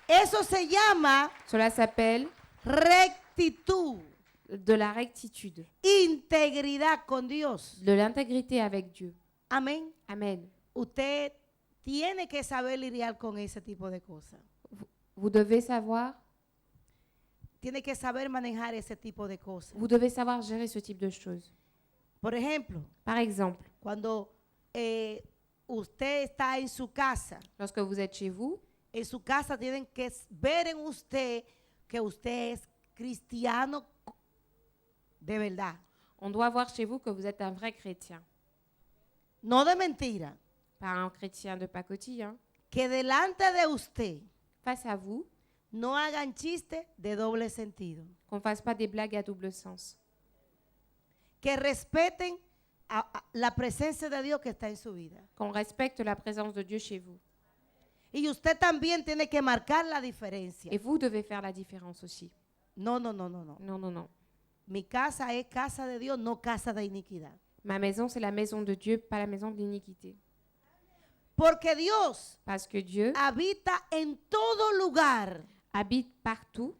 Eso se llama Cela s'appelle rectitud, de la rectitude, integridad con Dios. de l'intégrité avec Dieu. Amén. Amen. Usted tiene que saber lidiar con ese tipo de cosas. Vous devez savoir, Tiene que saber manejar ese tipo de cosas. vous devez savoir gérer ce type de choses. Por ejemplo, Par exemple, cuando usted está en su casa, lorsque vous êtes chez vous, en su casa tienen que ver en usted que usted es cristiano de verdad, on doit voir chez vous que vous êtes un vrai chrétien, no de mentira. pas un chrétien de pacotille. Hein. Que delante de usted Face à vous, no hagan chistes de doble sentido. qu'on ne fasse pas des blagues à double sens. Que respeten la presencia de Dios que está en su vida. Qu'on respecte la présence de Dieu chez vous. Y usted también tiene que marcar la diferencia. Et vous devez faire la différence aussi. No, no, no, no, no. Non, non, non. Mi casa es casa de Dios, no casa de iniquidad. Ma maison, c'est la maison de Dieu, pas la maison de l'iniquité. Porque Dios Parce que Dieu habita en todo lugar. habite partout,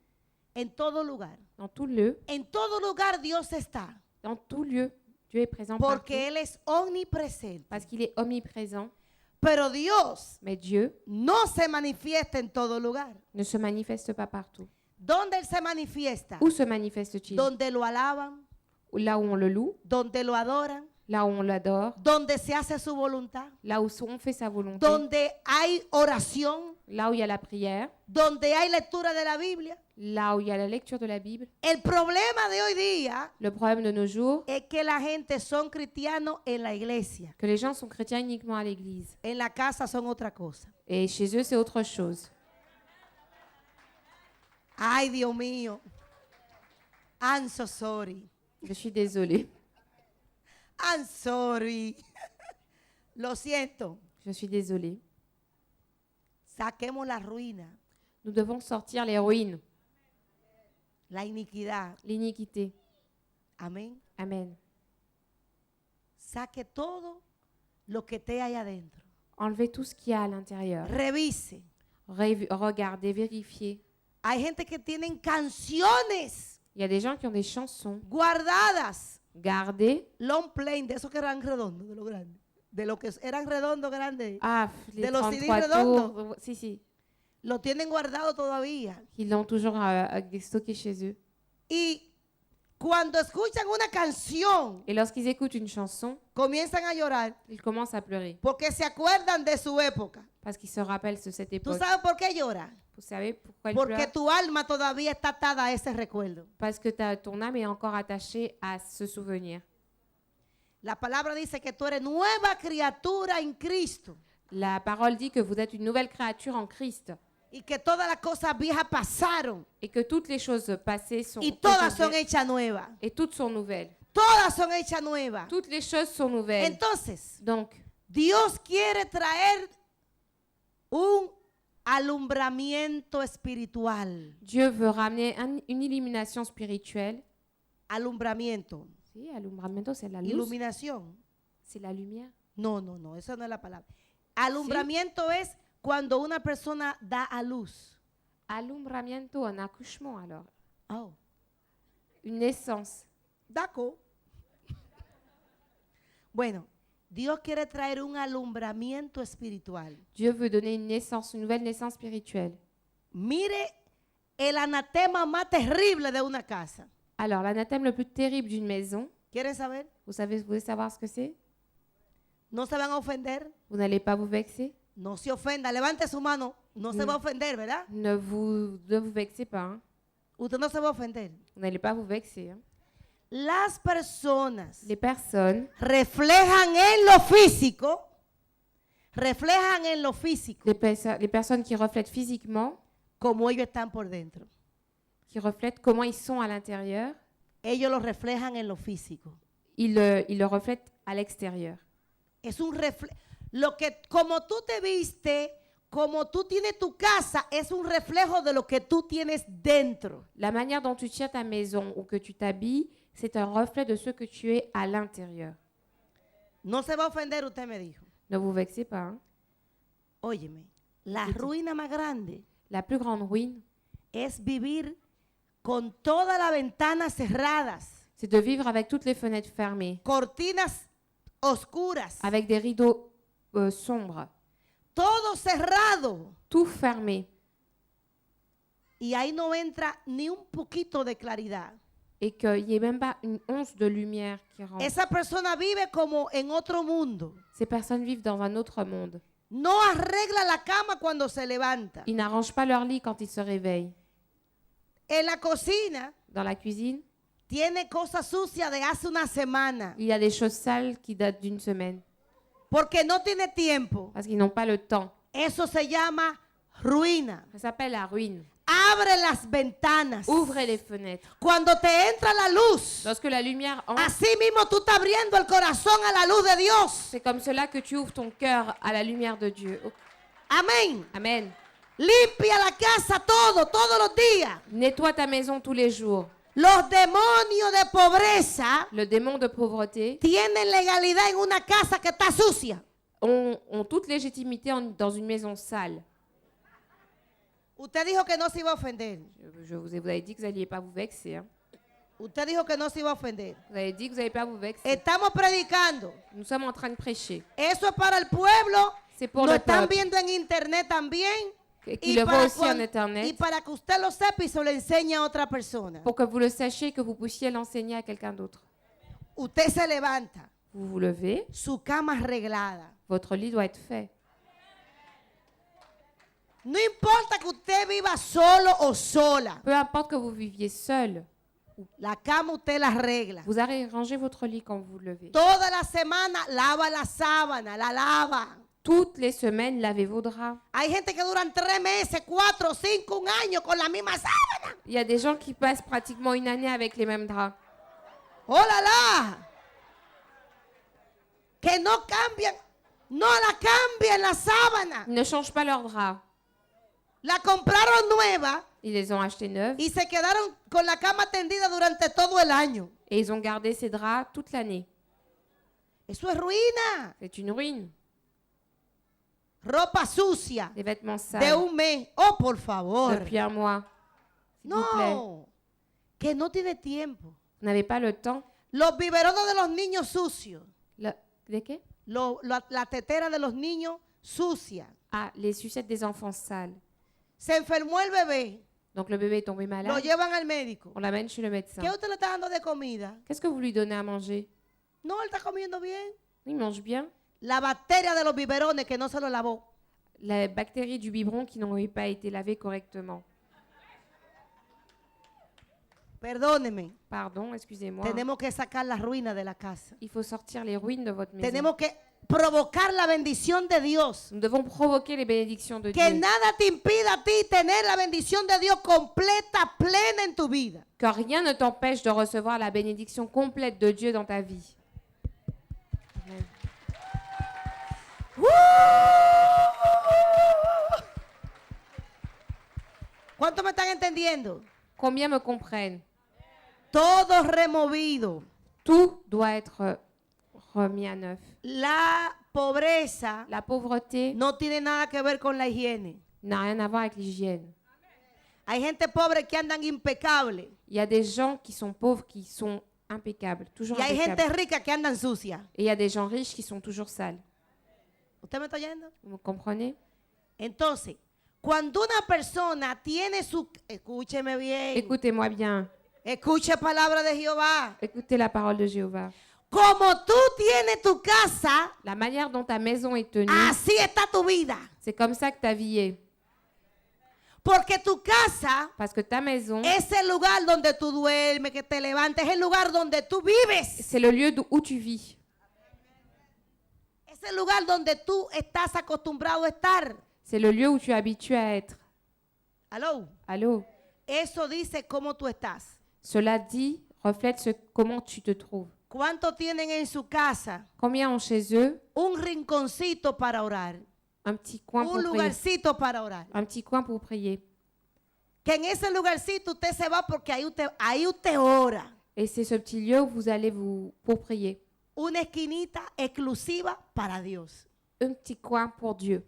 En todo lugar. dans tout lieu. En todo lugar Dios está. Dans tout lieu, Dieu est présent partout. Porque Él es omnipresente. Parce qu'il est omniprésent. Pero Dios Mais Dieu no se manifiesta en todo lugar. ne se manifeste pas partout. ¿Dónde Él se manifiesta? Où se manifeste-t-il? Donde lo alaban, Là où on le loue, donde lo adoran, là où on l'adore, donde se hace su voluntad, là où on fait sa volonté, donde hay oración, là où il y a la prière, donde hay lectura de la Biblia. là où il y a la lecture de la Bible. El problema de hoy día Le problème de nos jours, es que la gente son cristianos en la iglesia. que les gens sont chrétiens uniquement à l'église. En la casa son otra cosa. Et chez eux, c'est autre chose. Ay, Dios mío. I'm so sorry. Je suis désolée. I'm sorry. Lo siento. Je suis désolée. Saquemos la ruina, Nous devons sortir les ruines, la iniquidad. l'iniquité. Amén. Amen. Saque todo lo que esté ahí adentro. Enlevez tout ce qu'il y a à l'intérieur. Revise. Regardez, vérifiez. Hay gente que tienen canciones Il y a des gens qui ont des chansons. guardadas. Gardez. Long plane, de esos que eran redondos, de los grandes. De los que eran redondos, grandes. Ah, les De los CD 33 redondos. tours. Si, si. Lo tienen guardado todavía. Ils l'ont toujours stocké chez eux. Y cuando escuchan una canción, Et lorsqu'ils écoutent une chanson, comienzan a llorar ils commencent à pleurer. porque se acuerdan de su época. Parce qu'ils se rappellent de cette ¿Tú époque. sabes por qué llora? Vous savez pourquoi ils Porque pleurent? tu alma todavía está atada a ese recuerdo. Parce que ton âme est encore attachée à ce souvenir. La palabra dice que tú eres nueva criatura en Cristo La parole dit que vous êtes une nouvelle créature en Christ y que todas las cosas viejas pasaron et que toutes les choses passées sont y todas son passées hechas nuevas. et toutes sont nouvelles. Todas son hechas nuevas. Toutes les choses sont nouvelles. Entonces, Donc, Dios quiere traer un alumbramiento espiritual. Dieu veut ramener une illumination spirituelle. Alumbramiento. Sí, alumbramiento, c'est la luz. Iluminación. C'est la lumière. No, no, no, esa no es la palabra. Alumbramiento es cuando una persona da a luz. Alumbramiento, un accouchement alors. Oh, Une naissance. d'accord. Bueno, Dios quiere traer un alumbramiento espiritual. Dieu veut donner une naissance, une nouvelle naissance spirituelle. Mire el anatema más terrible de una casa. Alors, l'anathème le plus terrible d'une maison, ¿Quieren saber? vous voulez savoir ce que c'est? No se van a ofender. Vous n'allez pas vous vexer? No se ofenda. Levante su mano. No se va a ofender, ¿verdad? Ne vous vexez pas. Hein? Usted no se va a ofender. Vous n'allez pas vous vexer. Hein? Las personas Les personnes reflejan en lo físico. Reflejan en lo físico les personnes qui reflètent physiquement, como ellos están por dentro. qui reflètent comment ils sont à l'intérieur, Ellos lo reflejan en lo físico. ils le reflètent à l'extérieur. Es un reflejo. Lo que, como tú te viste, como tú tienes tu casa, es un reflejo de lo que tú tienes dentro. La manière dont tu tiens ta maison ou que tu t'habilles, c'est un reflet de ce que tu es à l'intérieur. No se va a ofender, usted me dijo. Ne vous vexez pas. Hein? Óyeme, la ruina más grande La plus grande ruine, es vivir con todas las ventanas cerradas, c'est de vivre avec toutes les fenêtres fermées, cortinas oscuras, avec des rideaux sombres, todo cerrado. tout fermé, Y ahí no entra ni un poquito de claridad. et qu'il n'y ait même pas une once de lumière qui rentre. Esa persona vive como en otro mundo. Ces personnes vivent dans un autre monde. No arregla la cama cuando se levanta. Ils n'arrangent pas leur lit quand ils se réveillent. En la cocina Dans la cuisine, tiene cosas sucias de hace una semana il y a des choses sales qui datent d'une semaine, porque no tiene tiempo. parce qu'ils n'ont pas le temps. Eso se llama ruina. Ça s'appelle la ruine. Abre las ventanas. Ouvrez les fenêtres. Cuando te entra la luz, Lorsque la lumière entre, así mismo tú estás abriendo el corazón a la luz de Dios. c'est comme cela que tu ouvres ton cœur à la lumière de Dieu. Oh, Amén. amen. Limpia la casa todos los días. Nettoie ta maison tous les jours. Los demonios de pobreza Le démon de pauvreté tienen legalidad en una casa que está sucia. ont toute légitimité dans une maison sale. Usted dijo que no se iba a ofender. Vous avez dit que vous n'alliez pas vous vexer. Hein. Usted dijo que no se iba a ofender. Vous avez dit que vous n'allez pas vous vexer. Estamos predicando. Nous sommes en train de prêcher. Eso es para el pueblo. C'est pour Lo le están peuple. viendo en internet también. Qui le voit aussi en y Internet. para que usted lo sepa y se lo enseñe a otra persona. Pour que vous le sachiez et que vous puissiez l'enseigner à quelqu'un d'autre. Usted se levanta. Vous vous levez, Su cama arreglada. votre lit doit être fait. No importa que usted viva solo o sola. Peu importe que vous viviez seul, La cama usted la arregla. vous arrangez votre lit quand vous vous levez. Toda la semana lava la sábana, la lava. Toutes les semaines, lavez vos draps. Hay gente que duran 3 meses, 4, 5, un año con la misma sábana. Il y a des gens qui passent pratiquement une année avec les mêmes draps. ¡Oh, la, la! Que no cambian, no la cambian la sábana. Ils ne changent pas leurs draps. La compraron nueva Ils les ont achetés neufs y se quedaron con la cama tendida durante todo el año. et ils ont gardé ces draps toute l'année. Eso es ruina. C'est une ruine. Ropa sucia Des vêtements de sales un mes. Oh, por favor. depuis un mois. S'il vous plaît. No, que no tiene tiempo. Vous n'avez pas le temps. Los biberones de los niños sucios. De qué? La tetera de los niños sucia. Ah, les sucettes des enfants sales. Se enfermó el bebé. Donc le bébé est tombé Lo malade. llevan al médico. On l'amène chez le médecin. ¿Qué usted le está dando de comida? Qu'est-ce que vous lui donnez à manger? No, él está comiendo bien. Il mange bien. La bacteria de los biberones que no se lo lavó. La bactérie du biberon qui n'aurait pas été lavée correctement. Perdóneme. Pardon, excusez-moi. Tenemos que sacar la ruina de la casa. Il faut sortir les ruines de votre maison. Tenemos que provocar la bendición de Dios. Nous devons provoquer les bénédictions de Que Dieu. nada te impida a ti tener la bendición de Dios completa, plena en tu vida. Que rien ne t'empêche de recevoir la bénédiction complète de Dieu dans ta vie. Amen. ¿Cuántos me están entendiendo? Combien me comprennent? Todo removido. Tout doit être remis à neuf. La pobreza La pauvreté no tiene nada que ver con la higiene. n'a rien à voir avec l'hygiène. Hay gente pobre que andan impecables Il y a des gens qui sont pauvres qui sont impeccables, toujours y hay gente impeccables. rica que andan sucia. Et il y a des gens riches qui sont toujours sales. ¿Usted me está oyendo? Vous comprenez? Entonces, cuando una persona tiene su... Escúcheme bien. Écoutez-moi bien. Escuche palabra de Jehová. Écoutez la parole de Jéhovah. Como tú tienes tu casa, La manière dont ta maison est tenue, así está tu vida. c'est comme ça que ta vie est. Porque tu casa Parce que ta maison, es el lugar donde tú duermes, que te levantes, es el lugar donde tú vives. c'est le lieu où tu vis. Es el lugar donde tú estás acostumbrado a estar. C'est le lieu où tu es habitué à être. Aló. Allô? Eso dice cómo tú estás. Cela dit, reflète comment tu te trouves. ¿Cuántos tienen en su casa Combien ont chez eux un rinconcito para orar? un petit coin Un pour prier? lugarcito para orar. Un petit coin pour prier. Que en ese lugarcito usted se va porque ahí usted ora. Et c'est ce petit lieu où vous allez pour prier. Una esquinita exclusiva para Dios. Un petit coin pour Dieu.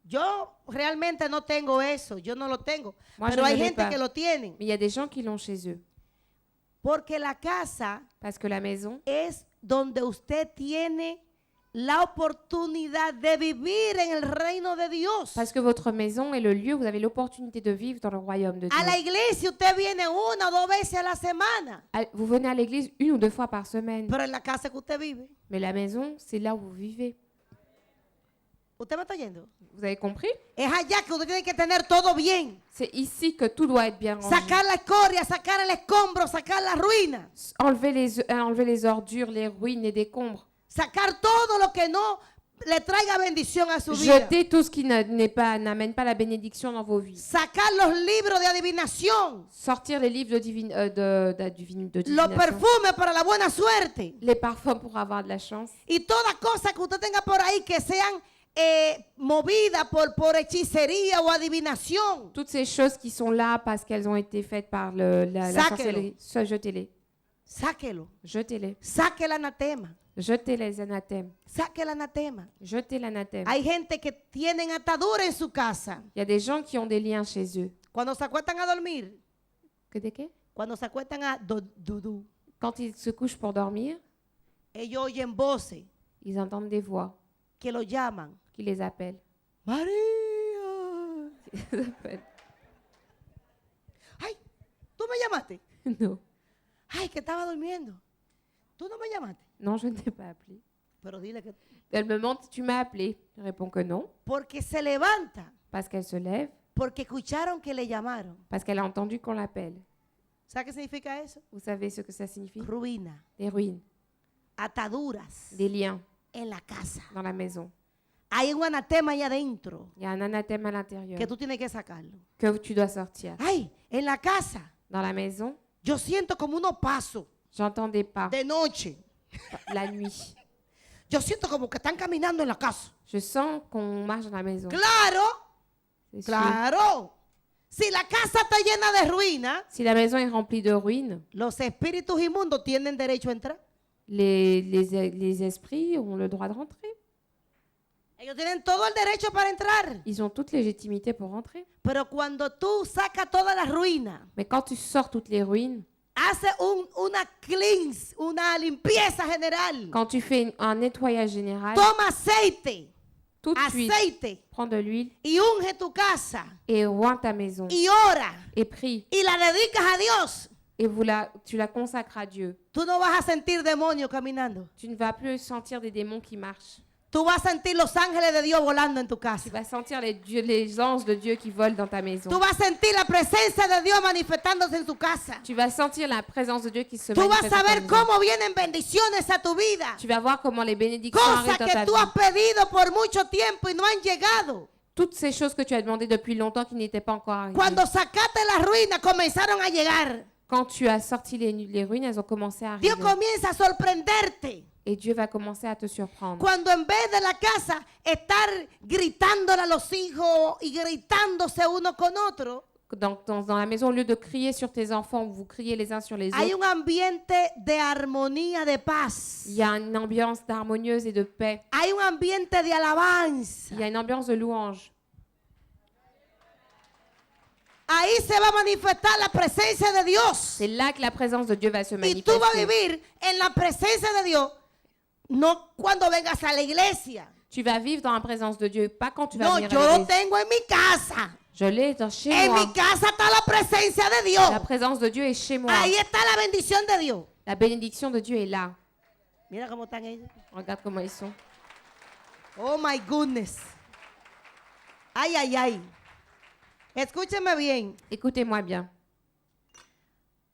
Yo realmente no tengo eso, yo no lo tengo. Moi, Pero je hay ne l'ai gente pas. que lo tienen. Mais il y a des gens qui l'ont chez eux. Porque la casa Parce que la maison, es donde usted tiene la oportunidad de vivir en el reino de Dios. parce que votre maison est le lieu où vous avez l'opportunité de vivre dans le royaume de A la Dieu. iglesia usted viene 1 o 2 veces a la semana. Vous venez à l'église 1 ou 2 fois par semaine. Pero en la casa que usted vive, Mais la maison, c'est là où vous vivez. ¿usted me está oyendo? Vous avez compris? Es allá que usted tiene que tener todo bien. C'est ici que tout doit être bien rangé. Sacar la escoria, sacar el escombro, sacar la ruina. Enlever les ordures, les ruines, les décombres. Sacar todo lo que no le traiga bendición a su vida. Jetez tout ce qui n'amène pas la bénédiction dans vos vies. Sacar los libros de adivinación. Sortir les livres de Los divination. perfumes para la buena suerte. Les parfums pour avoir de la chance. Y toda cosa que usted tenga por ahí que sean movidas por hechicería o adivinación. Toutes ces choses qui sont là parce qu'elles ont été faites par la Sáquelo. sorcellerie. Jetez-les. Sáquelo. Jetez-les. Saque el anatema. Jetez les anathèmes. Saque el anatema. Jetez l'anathème. Hay gente que tienen atadura en su casa. Il y a des gens qui ont des liens chez eux. Cuando se acuestan a dormir, Que de qué? cuando se acuestan a dudú, Quand ils se couchent pour dormir, ellos oyen voces ils entendent des voix que lo llaman. qui les appellent. María. Ils les appellent. Ay, tú me llamaste. Non. Ay, que estaba durmiendo. Tú no me llamaste. Non, je ne t'ai pas appelé. Pero dile que... Elle me demande si tu m'as appelé. Je réponds que non, Porque se levanta. parce qu'elle se lève, Porque escucharon que le llamaron. parce qu'elle a entendu qu'on l'appelle. ¿Sabes qué significa eso? Vous savez ce que ça signifie? Ruina. Des ruines, Ataduras des liens en la casa. dans la maison. hay un anatema ahí adentro Il y a un anathème à l'intérieur que tú tienes que sacarlo. que tu dois sortir. Ay, en la casa Dans la maison, yo siento como unos pasos j'entends des pas de noche. la nuit. Yo siento como que están caminando en la casa. Je sens qu'on marche dans la maison. Claro, C'est sûr. claro. Si la casa está llena de ruinas, Si la maison est remplie de ruines, los espíritus inmundos tienen derecho a entrar. les esprits ont le droit de rentrer. Ellos tienen todo el derecho para entrar. Ils ont toute légitimité pour rentrer. Pero cuando tú sacas todas las ruinas, Mais quand tu sors toutes les ruines, hace una cleanse, una limpieza general. quand tu fais un nettoyage général, Toma aceite, tout de suite, aceite prends de l'huile y unge tu casa et oins ta maison y ora et prie. y la dedicas a Dios. Et tu la consacres à Dieu. Tú no vas a sentir demonios caminando. Tu ne vas plus sentir des démons qui marchent. Tú vas a sentir los ángeles de Dios volando en tu Tu casa. vas sentir les anges de Dieu qui volent dans ta maison. Tú vas a sentir la presencia de Dios manifestándose en tu casa. Tu vas sentir la présence de Dieu qui se Tú vas manifeste a dans ta ver maison. cómo vienen bendiciones a tu vida. Tu vas voir comment les bénédictions Cosas arrivent dans que ta tú vie. has pedido por mucho tiempo y no han llegado. Toutes ces choses que tu as demandées depuis longtemps qui n'étaient pas encore arrivées. Cuando sacaste las ruinas comenzaron a llegar. Quand tu as sorti les ruines, elles ont commencé à arriver. Dios comienza a sorprenderte. Et Dieu va commencer à te surprendre. Cuando en vez de la casa estar gritándole a los hijos y gritándose uno con otro, Dans la maison, au lieu de crier sur tes enfants, vous criez les uns sur les hay autres, un ambiente de armonía, de paz. il y a une ambiance d'harmonieuse et de paix. Hay un ambiente de alabanza. Il y a une ambiance de louange. Ahí se va a manifestar la presencia de Dios. C'est là que la présence de Dieu va se Y tú vas a manifester. vivir en la presencia de Dios, no cuando vengas a la iglesia. Tu vas vivre dans la présence de Dieu, pas quand tu vas No, venir yo à lo l'église. tengo en mi casa. Je l'ai chez En moi. mi casa está la presencia de Dios. La présence de Dieu est chez moi. Ahí está la bendición de Dios. La bénédiction de Dieu est là. Mira cómo están ellos. Regarde comment ils sont. Oh my goodness. Ay, ay, ay. Escúcheme bien. Écoutez-moi bien.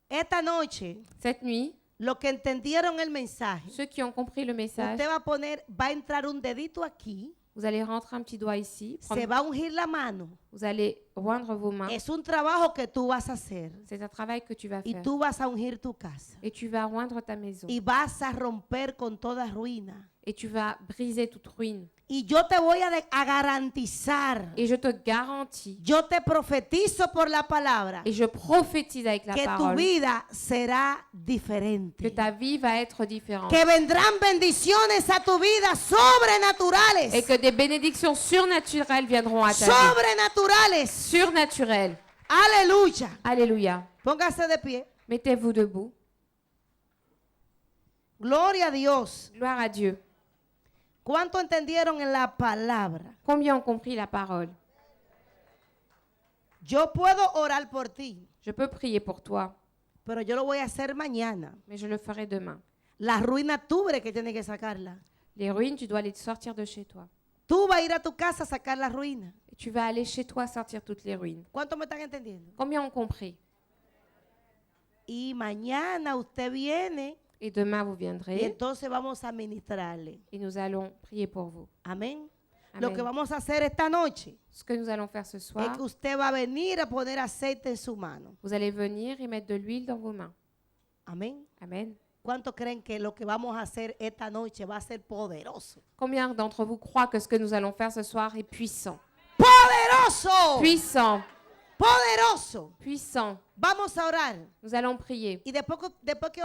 Esta noche, Cette nuit, los que entendieron el mensaje, ceux qui ont compris le message, usted va a entrar un dedito aquí, vous allez rentrer un petit doigt ici. se va a ungir la mano. Vous allez joindre vos mains. Es un trabajo que tú vas a hacer C'est un travail que tu vas y faire. tú vas a ungir tu casa Et tu vas joindre ta maison. y vas a romper con toda ruina. Et tu vas briser toute ruine. Y yo te voy a garantizar, Et je te garantis, yo te profetizo por la palabra et je prophétise avec la que tu parole, vida será que diferente. ta vie va être différente. Que vendrán bendiciones a tu vida sobrenaturales. Et que des bénédictions surnaturelles viendront à ta vie. Sobrenaturales. Surnaturelles. Aleluya. Alléluia. Póngase de pie. Mettez-vous debout. Gloria a Dios. Gloire à Dieu. ¿Cuánto entendieron en la palabra? Combien ont compris la parole? Yo puedo orar por ti, Je peux prier pour toi, pero yo lo voy a hacer mañana. mais je le ferai demain. La ruina tú eres que tienes que sacarla. Les ruines, tu dois les sortir de chez toi. Tú vas a ir a tu casa a sacar la ruina. Et tu vas aller chez toi sortir toutes les ruines. ¿Cuánto me están entendiendo? Combien ont compris? Y mañana usted viene Et demain, vous y viendrez entonces vamos a ministrarle. et nous allons prier pour vous. Amén. Amén. Lo que vamos a hacer esta noche Ce que nous allons faire ce es soir, que usted va a venir a poner aceite en su mano. vous allez venir et mettre de l'huile dans vos mains. Amén. Amen. ¿Cuántos creen que lo que vamos a hacer esta noche va a ser poderoso? Combien d'entre vous croient que ce que nous allons faire ce soir est puissant? ¡Poderoso! Puissant, ¡Poderoso! puissant. Vamos a orar. Nous allons prier. Y después que